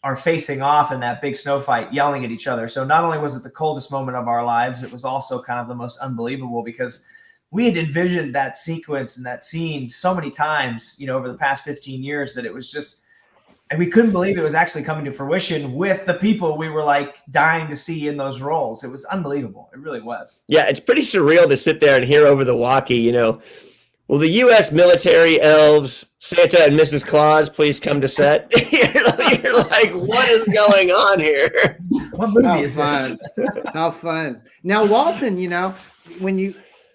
S3: are facing off in that big snow fight, yelling at each other. So not only was it the coldest moment of our lives, it was also kind of the most unbelievable, because we had envisioned that sequence and that scene so many times, over the past 15 years, that it was just, and we couldn't believe it was actually coming to fruition with the people we were like dying to see in those roles. It was unbelievable. It really was.
S4: Yeah, it's pretty surreal to sit there and hear over the walkie, will the U.S. military elves, Santa and Mrs. Claus, please come to set? You're like, what is going on here?
S3: What movie is this?
S2: How fun. Now, Walton,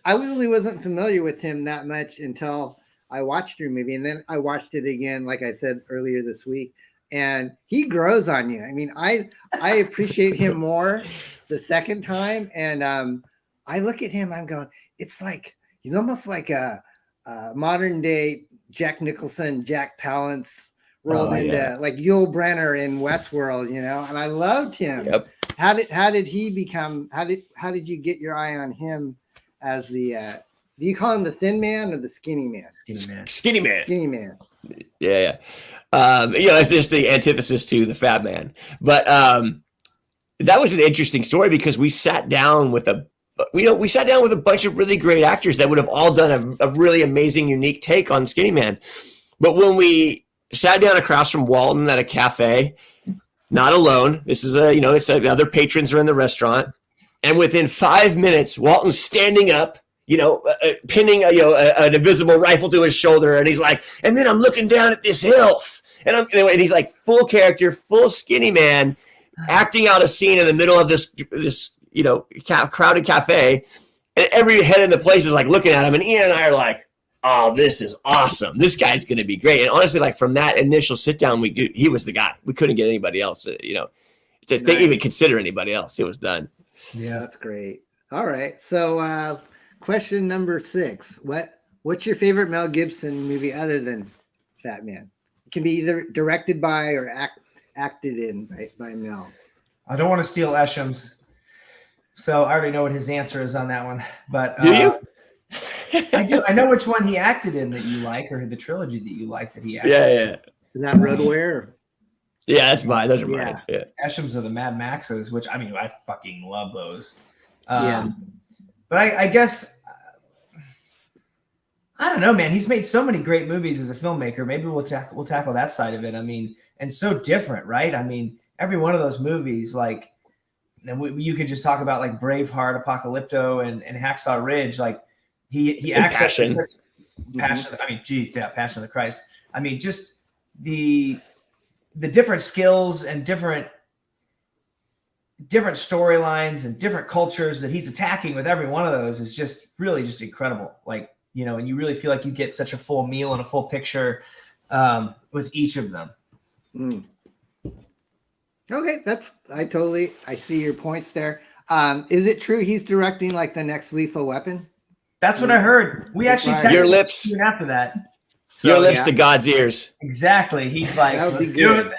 S2: I really wasn't familiar with him that much until I watched your movie, and then I watched it again, like I said earlier this week, and he grows on you. I mean, I appreciate him more the second time, and I look at him, I'm going, it's like he's almost like a modern day Jack Nicholson, Jack Palance rolled into like Yul Brenner in Westworld, and I loved him.
S4: Yep.
S2: How did he become? How did you get your eye on him as the? Do you call him the thin man or the skinny man?
S4: Skinny man.
S2: Skinny man.
S4: Yeah. It's just the antithesis to the fat man. But that was an interesting story, because we sat down with a bunch of really great actors that would have all done a really amazing, unique take on Skinny Man. But when we sat down across from Walton at a cafe, not alone, this is the other patrons are in the restaurant, and within 5 minutes, Walton's standing up, pinning an invisible rifle to his shoulder, and he's like, and then I'm looking down at this elf, and he's like full character, full Skinny Man, acting out a scene in the middle of this crowded cafe, and every head in the place is like looking at him, and Ian and I are like, oh, this is awesome. This guy's going to be great. And honestly, like from that initial sit down, he was the guy. We couldn't get anybody else, to even consider anybody else. It was done.
S2: Yeah, that's great. All right. So question number 6. What's your favorite Mel Gibson movie other than Fat Man? It can be either directed by or acted in by Mel.
S3: I don't want to steal Eshom's, so I already know what his answer is on that one. But
S4: do you?
S3: I do. I know which one he acted in that you like, or the trilogy that you like that he acted.
S4: Yeah.
S2: Is that Road Warrior?
S4: Yeah, that's mine. Those are mine. Yeah.
S3: Eshom's are the Mad Maxes, which I fucking love those. But I guess I don't know, man. He's made so many great movies as a filmmaker. Maybe we'll tackle that side of it. I mean, and so different, right? I mean, every one of those movies, like, and you could just talk about like Braveheart, Apocalypto, and Hacksaw Ridge. Like he acts
S4: Passion.
S3: Passion. I mean, geez, yeah, Passion of the Christ. I mean, just the different skills and different storylines and different cultures that he's attacking with every one of those is just really just incredible. Like, and you really feel like you get such a full meal and a full picture with each of them.
S2: Okay, I see your points there. Is it true he's directing like the next Lethal Weapon?
S3: That's what I heard. We actually texted
S4: your lips
S3: soon after that.
S4: So, your lips to God's ears.
S3: Exactly. He's like, let's do it.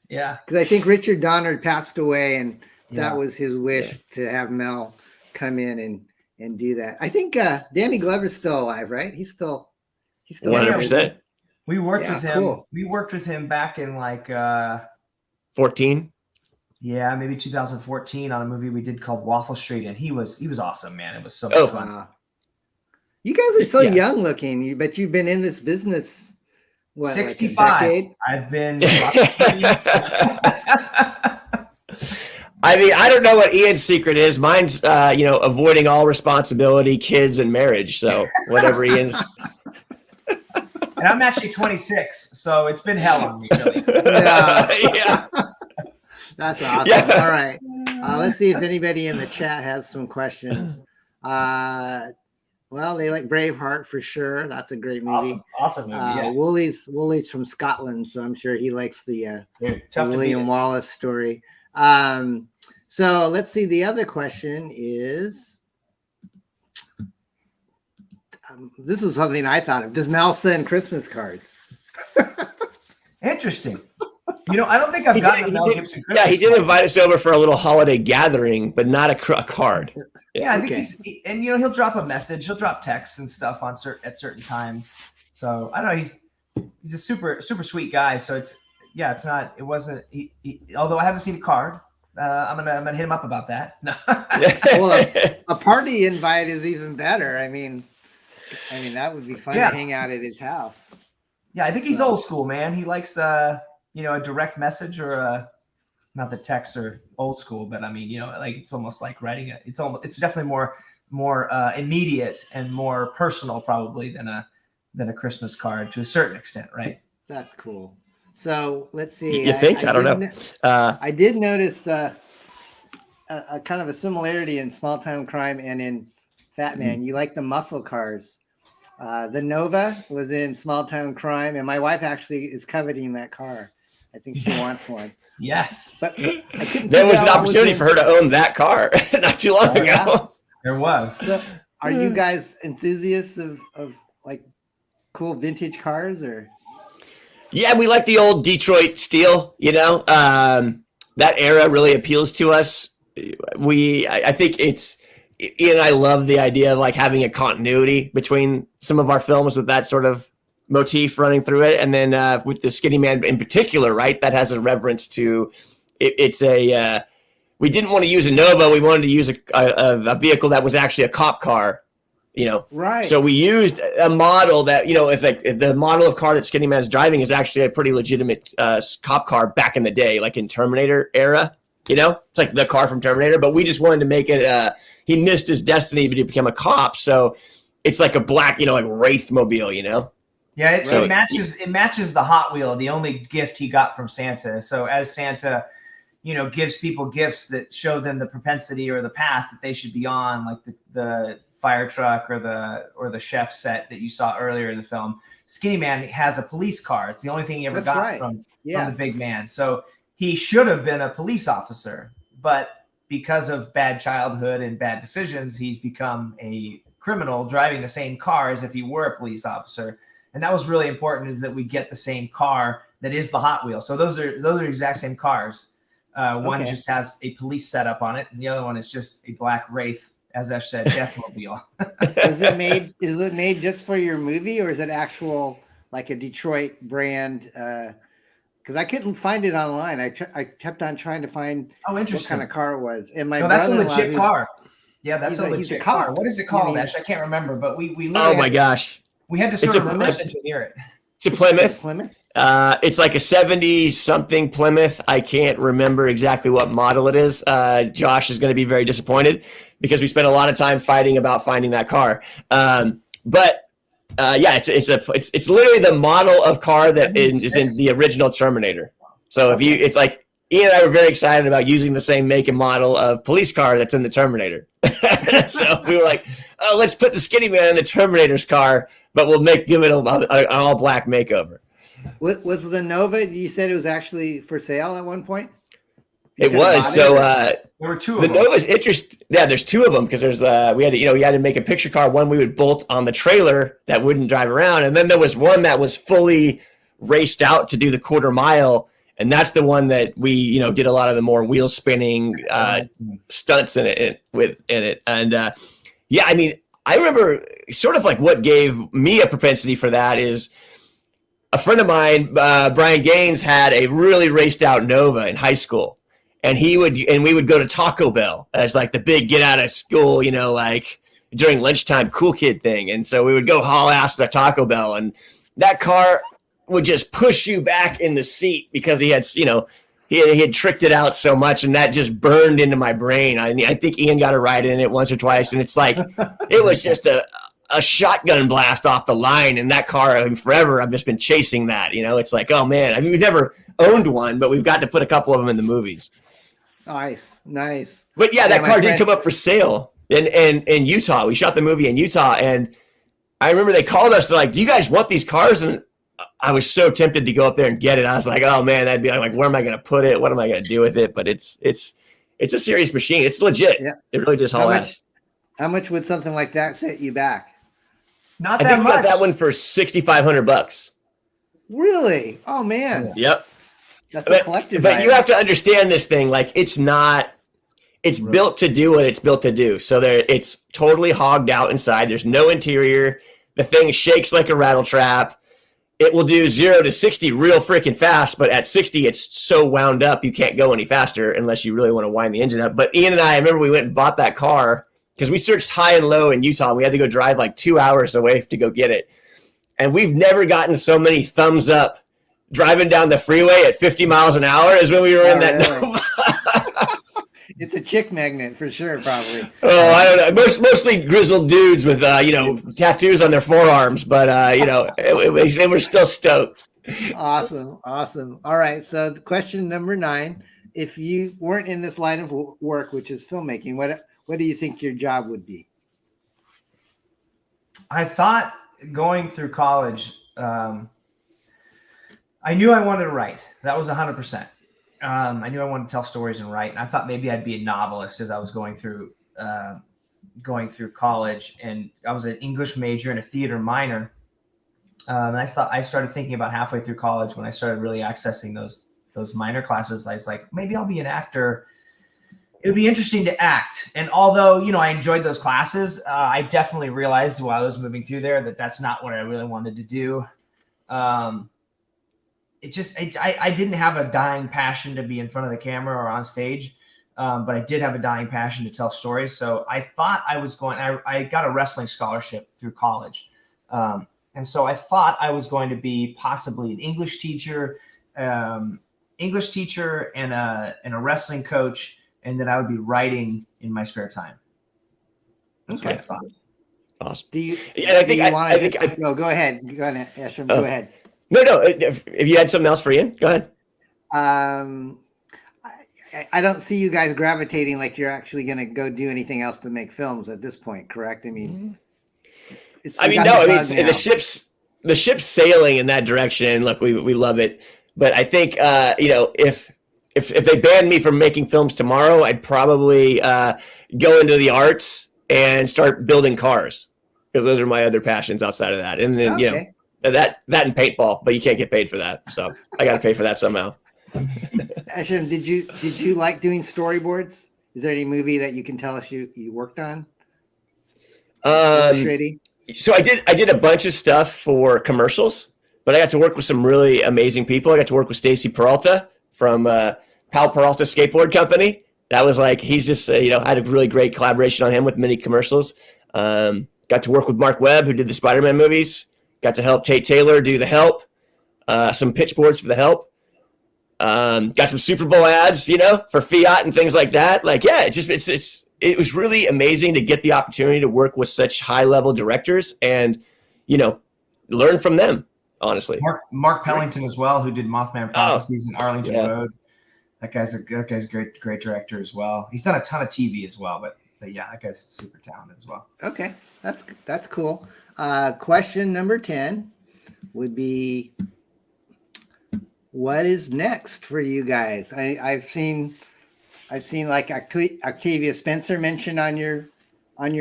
S3: Yeah.
S2: Because I think Richard Donner passed away, and that was his wish to have Mel come in and do that. I think Danny Glover's still alive, right? He's still
S4: 100%.
S3: We worked with him.
S2: Cool.
S3: We worked with him back in like
S4: 14.
S3: Yeah, maybe 2014 on a movie we did called Waffle Street, and he was awesome, man. It was so much fun.
S2: Wow. You guys are so young looking, but you've been in this business
S3: 65.
S2: Like a decade?
S3: I've been
S4: I mean, I don't know what Ian's secret is. Mine's avoiding all responsibility, kids, and marriage. So whatever Ian's.
S3: And I'm actually 26, so it's been hell on me, really.
S2: Yeah. That's awesome. Yeah. All right. Let's see if anybody in the chat has some questions. Well, they like Braveheart for sure. That's a great movie.
S3: Awesome movie. Yeah.
S2: Wooly's from Scotland, so I'm sure he likes the William Wallace story. So let's see. The other question is, this is something I thought of. Does Mel send Christmas cards?
S3: Interesting. You know, I don't think I've gotten a Mel Gibson Christmas.
S4: Yeah, he did invite us over for a little holiday gathering, but not a card.
S3: Yeah, I think and you know, he'll drop a message, he'll drop texts and stuff on at certain times. So I don't know, he's a super sweet guy. So it wasn't. Although I haven't seen a card, I'm gonna hit him up about that. No.
S2: Well, a party invite is even better. I mean that would be fun to hang out at his house.
S3: Yeah, I think he's old school, man. He likes a direct message or not that texts are old school, but I mean, you know, like it's almost like writing it. It's definitely more immediate and more personal probably than a Christmas card to a certain extent, right?
S2: That's cool. So let's see.
S4: You think? I don't know.
S2: I did notice a kind of a similarity in Small Town Crime and in Fatman. You like the muscle cars. The Nova was in Small Town Crime, and my wife actually is coveting that car. I think she wants one.
S3: Yes.
S2: But I couldn't.
S4: There was an opportunity for her to own that car not too long ago.
S2: Yeah.
S3: There was.
S2: So are you guys enthusiasts of like cool vintage cars or?
S4: Yeah, we like the old Detroit steel, you know. That era really appeals to us. I think Ian and I love the idea of like having a continuity between some of our films with that sort of motif running through it. And then with the Skinny Man in particular, right, that has a reverence to it. We didn't want to use a Nova. We wanted to use a vehicle that was actually a cop car, you know.
S2: Right.
S4: So we used a model that, you know, if the model of car that Skinny Man's driving is actually a pretty legitimate cop car back in the day, like in Terminator era, you know, it's like the car from Terminator, but we just wanted to make it, he missed his destiny to become a cop. So it's like a black, you know, like Wraith mobile, you know?
S3: Yeah, it matches the Hot Wheel, the only gift he got from Santa. So as Santa, you know, gives people gifts that show them the propensity or the path that they should be on, like the fire truck or the chef set that you saw earlier in the film. Skinny Man has a police car. It's the only thing he ever got from the big man. So he should have been a police officer, but because of bad childhood and bad decisions, he's become a criminal driving the same car as if he were a police officer. And that was really important, is that we get the same car that is the Hot Wheel. So those are exact same cars. One just has a police setup on it, and the other one is just a black Wraith, as I said, Deathmobile.
S2: Is it made just for your movie, or is it actual like a Detroit brand? Because I couldn't find it online. I kept on trying to find what kind of car it was. And
S3: that's a legit car. Yeah, that's a legit car. What is it called, Ash? I can't remember, but we literally
S4: oh my gosh.
S3: We had to sort of reverse engineer it.
S4: It's a Plymouth. It's like a 70-something Plymouth. I can't remember exactly what model it is. Josh is going to be very disappointed because we spent a lot of time fighting about finding that car. But it's literally the model of car that is in the original Terminator. So it's like Ian and I were very excited about using the same make and model of police car that's in the Terminator. So we were like, oh, let's put the Skinny Man in the Terminator's car, but we'll give it an all black makeover.
S2: Was the Nova? You said it was actually for sale at one point.
S4: It was. So
S3: there were two of them.
S4: The Nova's interesting. Yeah, there's two of them because there's we had to make a picture car. One we would bolt on the trailer that wouldn't drive around, and then there was one that was fully raced out to do the quarter mile, and that's the one that we did a lot of the more wheel spinning stunts in it. And I mean, I remember sort of like what gave me a propensity for that is a friend of mine, Brian Gaines, had a really raced out Nova in high school. And we would go to Taco Bell as like the big get out of school, like during lunchtime cool kid thing. And so we would go haul ass to Taco Bell, and that car would just push you back in the seat because he had, he had tricked it out so much, and that just burned into my brain. I think Ian got a ride in it once or twice, and it's like it was just a shotgun blast off the line. And that car, I mean, forever, I've just been chasing that. It's like, oh man, I mean, we've never owned one, but we've got to put a couple of them in the movies.
S2: Nice.
S4: But yeah, that car did come up for sale in Utah. We shot the movie in Utah, and I remember they called us. They're like, "Do you guys want these cars?" And I was so tempted to go up there and get it. I was like, "Oh man, that'd be like, where am I going to put it? What am I going to do with it?" But it's a serious machine. It's legit. Yeah. It really just haul ass.
S2: How much would something like that set you back?
S3: Not that much. I think
S4: we got that one for $6,500.
S2: Really? Oh man.
S4: Yep.
S2: That's a collective.
S4: But you have to understand this thing. Like, it's not. It's built to do what it's built to do. So it's totally hogged out inside. There's no interior. The thing shakes like a rattle trap. It will do 0 to 60 real freaking fast, but at 60, it's so wound up you can't go any faster unless you really want to wind the engine up. But Ian and I remember we went and bought that car because we searched high and low in Utah. We had to go drive like 2 hours away to go get it. And we've never gotten so many thumbs up driving down the freeway at 50 miles an hour as when we were in that Nova.
S2: It's a chick magnet for sure, probably.
S4: Oh, I don't know. Mostly grizzled dudes with, tattoos on their forearms, but, they were still stoked.
S2: Awesome. All right. So question number 9, if you weren't in this line of work, which is filmmaking, what do you think your job would be?
S3: I thought going through college, I knew I wanted to write. That was 100%. I knew I wanted to tell stories and write, and I thought maybe I'd be a novelist as I was going through college. And I was an English major and a theater minor. And I started thinking about halfway through college when I started really accessing those minor classes. I was like, maybe I'll be an actor. It would be interesting to act. And although, I enjoyed those classes, I definitely realized while I was moving through there that that's not what I really wanted to do. I didn't have a dying passion to be in front of the camera or on stage, but I did have a dying passion to tell stories. So I thought I got a wrestling scholarship through college. And so I thought I was going to be possibly an English teacher and a wrestling coach, and that I would be writing in my spare time. That's what I thought.
S4: Awesome.
S2: Go ahead, Eshom, go ahead.
S4: No. If you had something else for Ian, go ahead.
S2: I don't see you guys gravitating like you're actually going to go do anything else but make films at this point, correct?
S4: The ship's sailing in that direction. Look, we love it, but I think if they banned me from making films tomorrow, I'd probably go into the arts and start building cars, because those are my other passions outside of that. And then that and paintball, but you can't get paid for that, so I got to pay for that somehow.
S2: Eshom, did you like doing storyboards? Is there any movie that you can tell us you worked on?
S4: So I did a bunch of stuff for commercials, but I got to work with some really amazing people. I got to work with Stacy Peralta from Pal Peralta Skateboard Company. That was like, he's just I had a really great collaboration on him with many commercials. Got to work with Mark Webb, who did the Spider-Man movies. Got to help Tate Taylor do The Help, some pitch boards for The Help. Got some Super Bowl ads, for Fiat and things like that. It was really amazing to get the opportunity to work with such high-level directors and, learn from them, honestly.
S3: Mark Pellington as well, who did Mothman Prophecies and Arlington Road. That guy's a great director as well. He's done a ton of TV as well, but yeah, that guy's super talented as well.
S2: Okay, that's cool. Question number 10 would be, what is next for you guys? I've seen like Octavia Spencer mentioned on your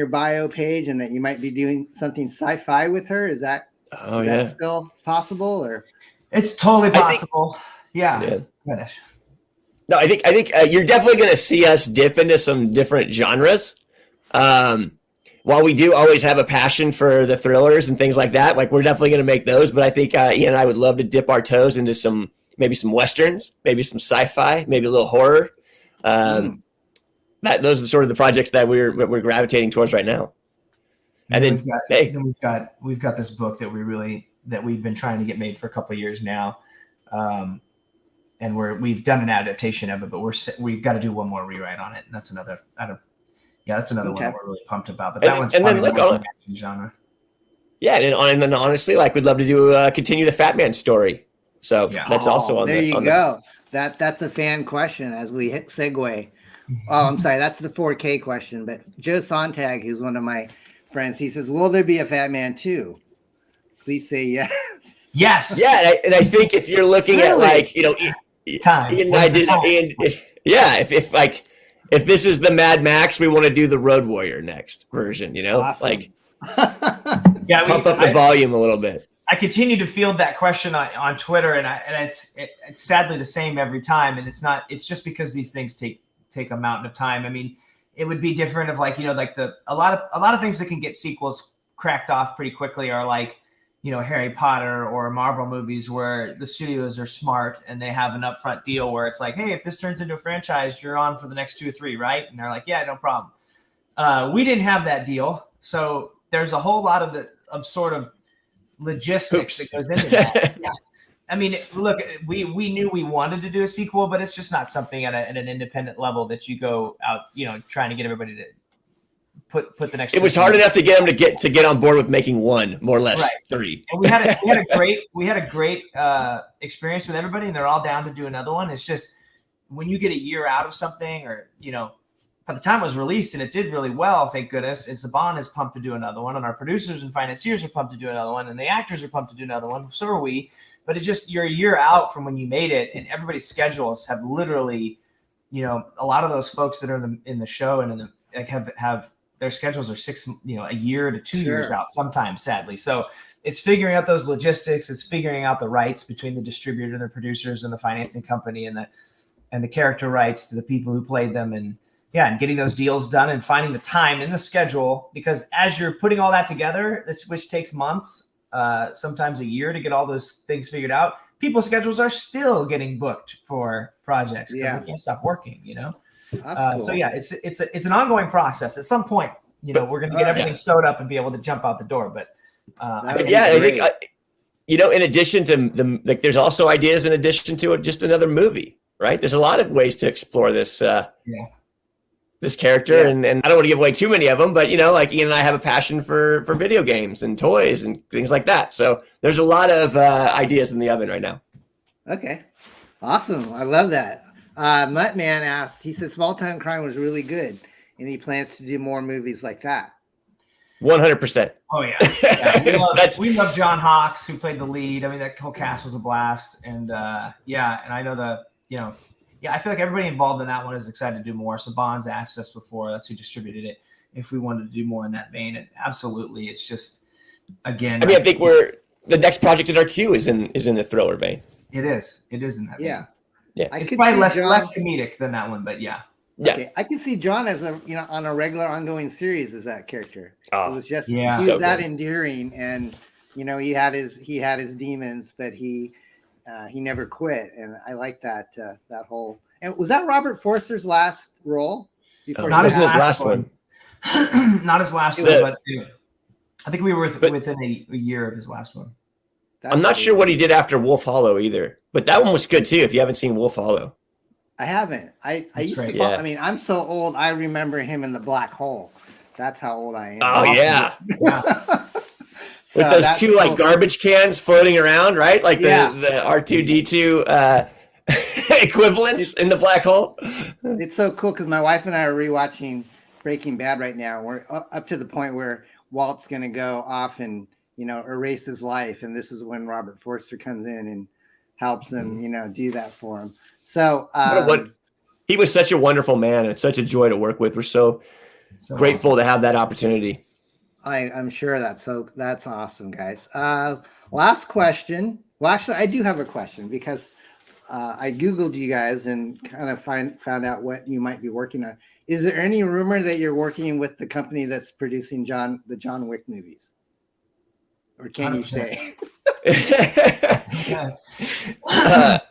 S2: bio page, and that you might be doing something sci-fi with her. Is that still possible, or?
S3: It's totally possible. Yeah.
S4: No, I think you're definitely going to see us dip into some different genres. While we do always have a passion for the thrillers and things like that, like we're definitely going to make those. But I think Ian and I would love to dip our toes into maybe some westerns, maybe some sci-fi, maybe a little horror. Those are sort of the projects that we're gravitating towards right now. And then we've got this book that we've been trying to get made for a couple of years now. And we've done an adaptation of it, but we've got to do one more rewrite on it. And that's another one we're really pumped about. But that one's probably more action genre. Yeah, and then honestly, like we'd love to do continue the Fatman story. So that's also on there.
S2: There you go. That's a fan question as we hit segue. Oh, I'm sorry, that's the 4K question. But Joe Sontag, who's one of my friends, he says, "Will there be a Fatman 2?" Please say yes.
S3: Yes.
S4: Yeah, and I think if you're looking at
S3: time,
S4: Ian and I did, if this is the Mad Max, we want to do the Road Warrior next version.
S2: Awesome.
S4: pump up the volume a little bit.
S3: I continue to field that question on Twitter, and it's sadly the same every time. And it's just because these things take a mountain of time. I mean, it would be different if like a lot of things that can get sequels cracked off pretty quickly are like, Harry Potter or Marvel movies where the studios are smart and they have an upfront deal where it's like, hey, if this turns into a franchise, you're on for the next 2 or 3, right? And they're like, yeah, no problem. We didn't have that deal, so there's a whole lot of sort of logistics that goes into that. Yeah. I mean, look, we knew we wanted to do a sequel, but it's just not something at an independent level that you go out, trying to get everybody to put the next.
S4: It was hard enough to get them to get on board with making one, more or less 3. And
S3: we had a great experience with everybody, and they're all down to do another one. It's just when you get a year out of something, or by the time it was released and it did really well, thank goodness, and Saban is pumped to do another one, and our producers and financiers are pumped to do another one, and the actors are pumped to do another one. So are we. But it's just you're a year out from when you made it, and everybody's schedules have literally, a lot of those folks that are in the show and have their schedules are a year to 2 years out sometimes, sadly. So it's figuring out those logistics. It's figuring out the rights between the distributor and the producers and the financing company and the character rights to the people who played them, and getting those deals done and finding the time in the schedule, because as you're putting all that together, which takes months, sometimes a year to get all those things figured out, people's schedules are still getting booked for projects because they can't stop working, Cool. So it's an ongoing process. At some point, we're going to get everything sewed up and be able to jump out the door. But
S4: I think in addition to there's also ideas in addition to just another movie, right? There's a lot of ways to explore this. This character, and I don't want to give away too many of them, but like Ian and I have a passion for video games and toys and things like that. So there's a lot of ideas in the oven right now.
S2: Okay, awesome. I love that. Muttman asked, he said Small Town Crime was really good, and he plans to do more movies like that.
S4: 100%.
S3: Oh yeah. We love John Hawkes, who played the lead. I mean, that whole cast was a blast, and and I know I feel like everybody involved in that one is excited to do more. Saban's asked us before, that's who distributed it, if we wanted to do more in that vein. And absolutely, it's just, again.
S4: I think the next project in our queue is in the thriller vein.
S3: It is in that vein.
S2: Yeah.
S3: It's probably less comedic than that one, but yeah.
S2: Okay. I can see John as on a regular ongoing series as that character. It was just he was
S4: so
S2: that
S4: good.
S2: Endearing, and he had his demons, but he never quit, and I like that whole. And was that Robert Forster's last role?
S3: Not his last one. Not his last one, but I think we were within a year of his last one.
S4: I'm not sure what he did after Wolf Hollow either, but that one was good too. If you haven't seen Wolf Hollow,
S2: I haven't. I used to. I mean, I'm so old. I remember him in The Black Hole. That's how old I am.
S4: Oh yeah. So with those two like garbage cans floating around, right? Like the R2D2 equivalents in the black hole.
S2: It's so cool because my wife and I are rewatching Breaking Bad right now. We're up to the point where Walt's going to go off and erase his life, and this is when Robert Forster comes in and helps him, do that for him. So
S4: he was such a wonderful man. It's such a joy to work with. We're so grateful to have that opportunity.
S2: I'm sure that's awesome, guys. Last question. Well, actually, I do have a question because I Googled you guys and kind of found out what you might be working on. Is there any rumor that you're working with the company that's producing the John Wick movies? Or can 100%. You say?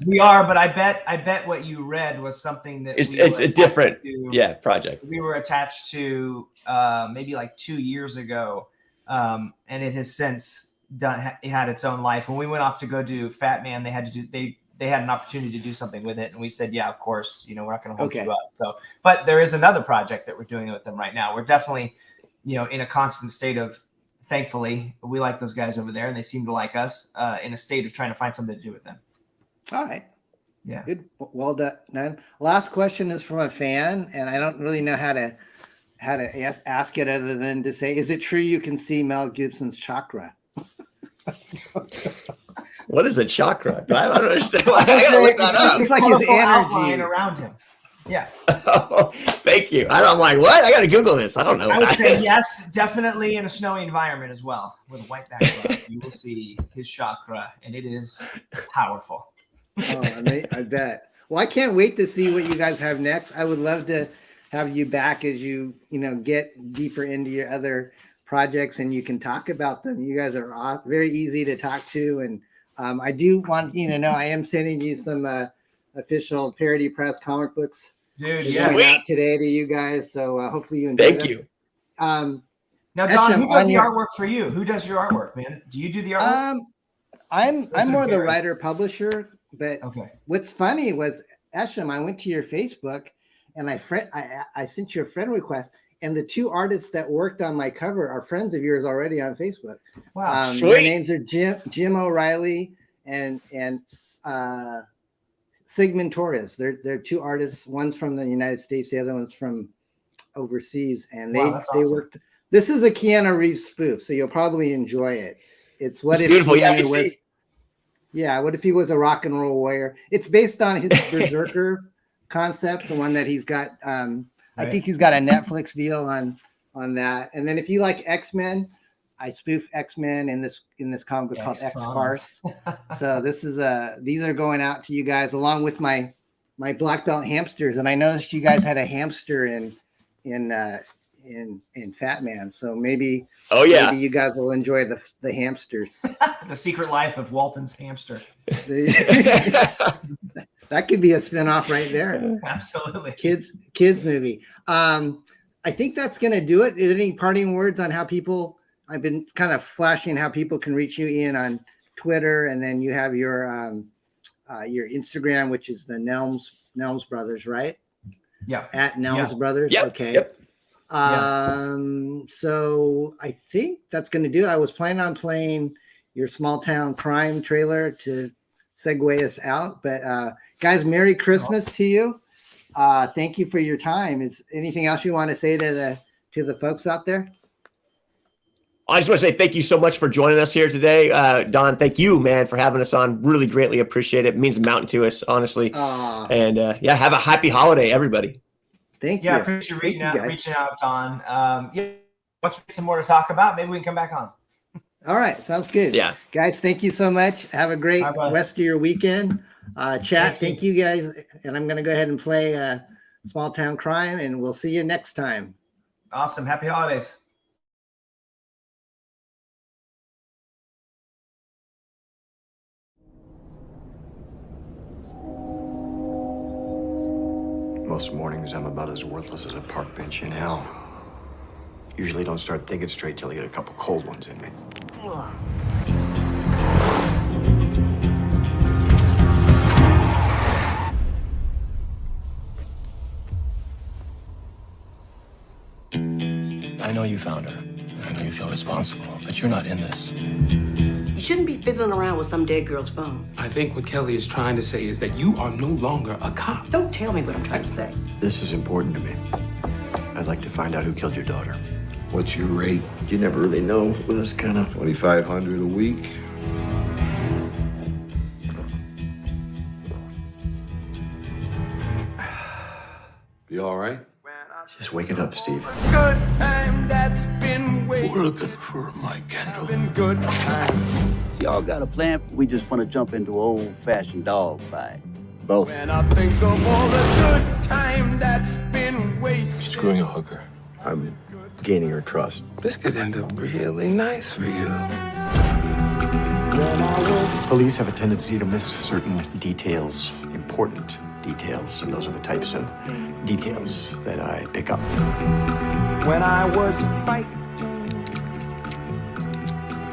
S3: We are, but I bet what you read was something that
S4: it's a different project.
S3: We were attached to maybe like 2 years ago, and it has since had its own life. When we went off to go do Fatman, they had an opportunity to do something with it, and we said, yeah, of course, we're not going to hold you up. So, but there is another project that we're doing with them right now. We're definitely, in a constant state of. Thankfully, we like those guys over there, and they seem to like us. In a state of trying to find something to do with them.
S2: All right.
S3: Yeah.
S2: Good. Well done. Last question is from a fan, and I don't really know how to ask it other than to say, is it true you can see Mel Gibson's chakra?
S4: What is a chakra? I don't understand. I gotta look that up.
S2: It's like his energy
S3: around him. Yeah.
S4: Thank you. I'm like, what? I got to Google this. I don't know.
S3: I would say yes, definitely in a snowy environment as well. With a white background, you will see his chakra, and it is powerful.
S2: I bet. Well, I can't wait to see what you guys have next. I would love to have you back as you get deeper into your other projects and you can talk about them. You guys are very easy to talk to, and I do want you to know I am sending you some official Parody Press comic books.
S3: Dude,
S2: out today to you guys. So hopefully you enjoy them.
S4: Thank you.
S3: Now, Don, who does the artwork for you? Who does your artwork, man? Do you do the artwork?
S2: I'm more the writer publisher, but what's funny was Eshom, I went to your Facebook and I sent you a friend request, and the two artists that worked on my cover are friends of yours already on Facebook.
S3: Wow,
S2: their names are Jim O'Reilly and Sigmund Torres. They're two artists. One's from the United States, the other one's from overseas, and they worked. This is a Keanu Reeves spoof, so you'll probably enjoy it. It's
S4: beautiful.
S2: What if he was a rock and roll warrior? It's based on his Berserker concept, the one that he's got. I think he's got a Netflix deal on that. And then if you like X-Men, I spoof X-Men in this comic book called X-FARCE. So these are going out to you guys along with my black belt hamsters. And I noticed you guys had a hamster in Fatman. So maybe maybe you guys will enjoy the hamsters.
S3: The Secret Life of Walton's Hamster.
S2: That could be a spinoff right there.
S3: Absolutely.
S2: Kids movie. I think that's going to do it. Is there any parting words on how people? I've been kind of flashing how people can reach you, Ian, on Twitter, and then you have your Instagram, which is the Nelms Brothers, right?
S3: Yeah.
S2: At Nelms Brothers.
S4: Yep.
S2: Okay.
S4: Yep.
S2: So I think that's going to do it. I was planning on playing your Small Town Crime trailer to segue us out, but guys, Merry Christmas to you. Thank you for your time. Is anything else you want to say to the folks out there?
S4: I just want to say thank you so much for joining us here today. Don, thank you, man, for having us on. Really greatly appreciate it. It means a mountain to us, honestly. And have a happy holiday, everybody.
S2: Thank you.
S3: Yeah, I appreciate you reaching out, Don. Once we get some more to talk about, maybe we can come back on.
S2: All right. Sounds good.
S4: Yeah.
S2: Guys, thank you so much. Have a great rest of your weekend. Chat, thank you guys. And I'm going to go ahead and play Small Town Crime, and we'll see you next time.
S3: Awesome. Happy holidays.
S12: Most mornings I'm about as worthless as a park bench in hell. Usually don't start thinking straight till I get a couple cold ones in me.
S13: I know you found her. I know you feel responsible, but you're not in this.
S6: You shouldn't be fiddling around with some dead girl's phone.
S14: I think what Kelly is trying to say is that you are no longer a cop.
S6: Don't tell me what I'm trying to say.
S12: This is important to me. I'd like to find out who killed your daughter.
S15: What's your rate?
S12: You never really know with this kind of...
S15: $2,500 a week. You all right?
S12: Just wake it up, Steve.
S16: Good time that's been wasted.
S15: We're looking for Mike Kendall.
S16: Good time.
S17: Y'all got a plan? We just want to jump into an old-fashioned dog fight.
S12: Both.
S16: When I think of all the good time that's been wasted.
S13: Screwing a hooker.
S12: I'm gaining her trust.
S14: This could end up really nice for you.
S12: Police have a tendency to miss certain details, important details, and those are the types of details that I pick up.
S16: When I was fighting,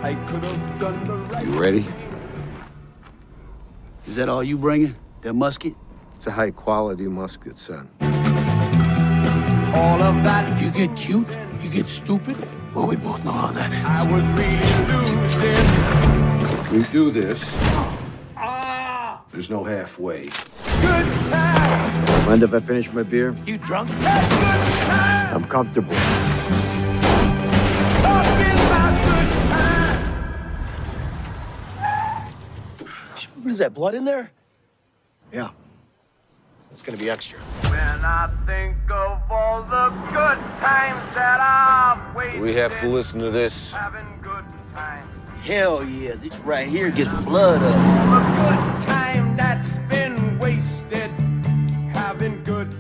S16: I could have done the right.
S15: You ready?
S17: Is that all you bringing? That musket?
S15: It's a high-quality musket, son.
S16: All of that.
S15: You get cute, you get stupid. Well, we both know how that ends.
S16: I was really losing.
S15: We do this. There's no halfway.
S16: Good time.
S12: Mind if I finish my beer?
S16: You drunk? Good time.
S12: I'm comfortable.
S16: Talking about good time.
S17: What is that, blood in there?
S12: Yeah. It's gonna be extra.
S16: When And I think of all the good times that I've wasted.
S15: We have to listen to this.
S16: Having good times.
S17: Hell yeah, this right here gets the blood up.
S16: All the good time that's been wasted. Having good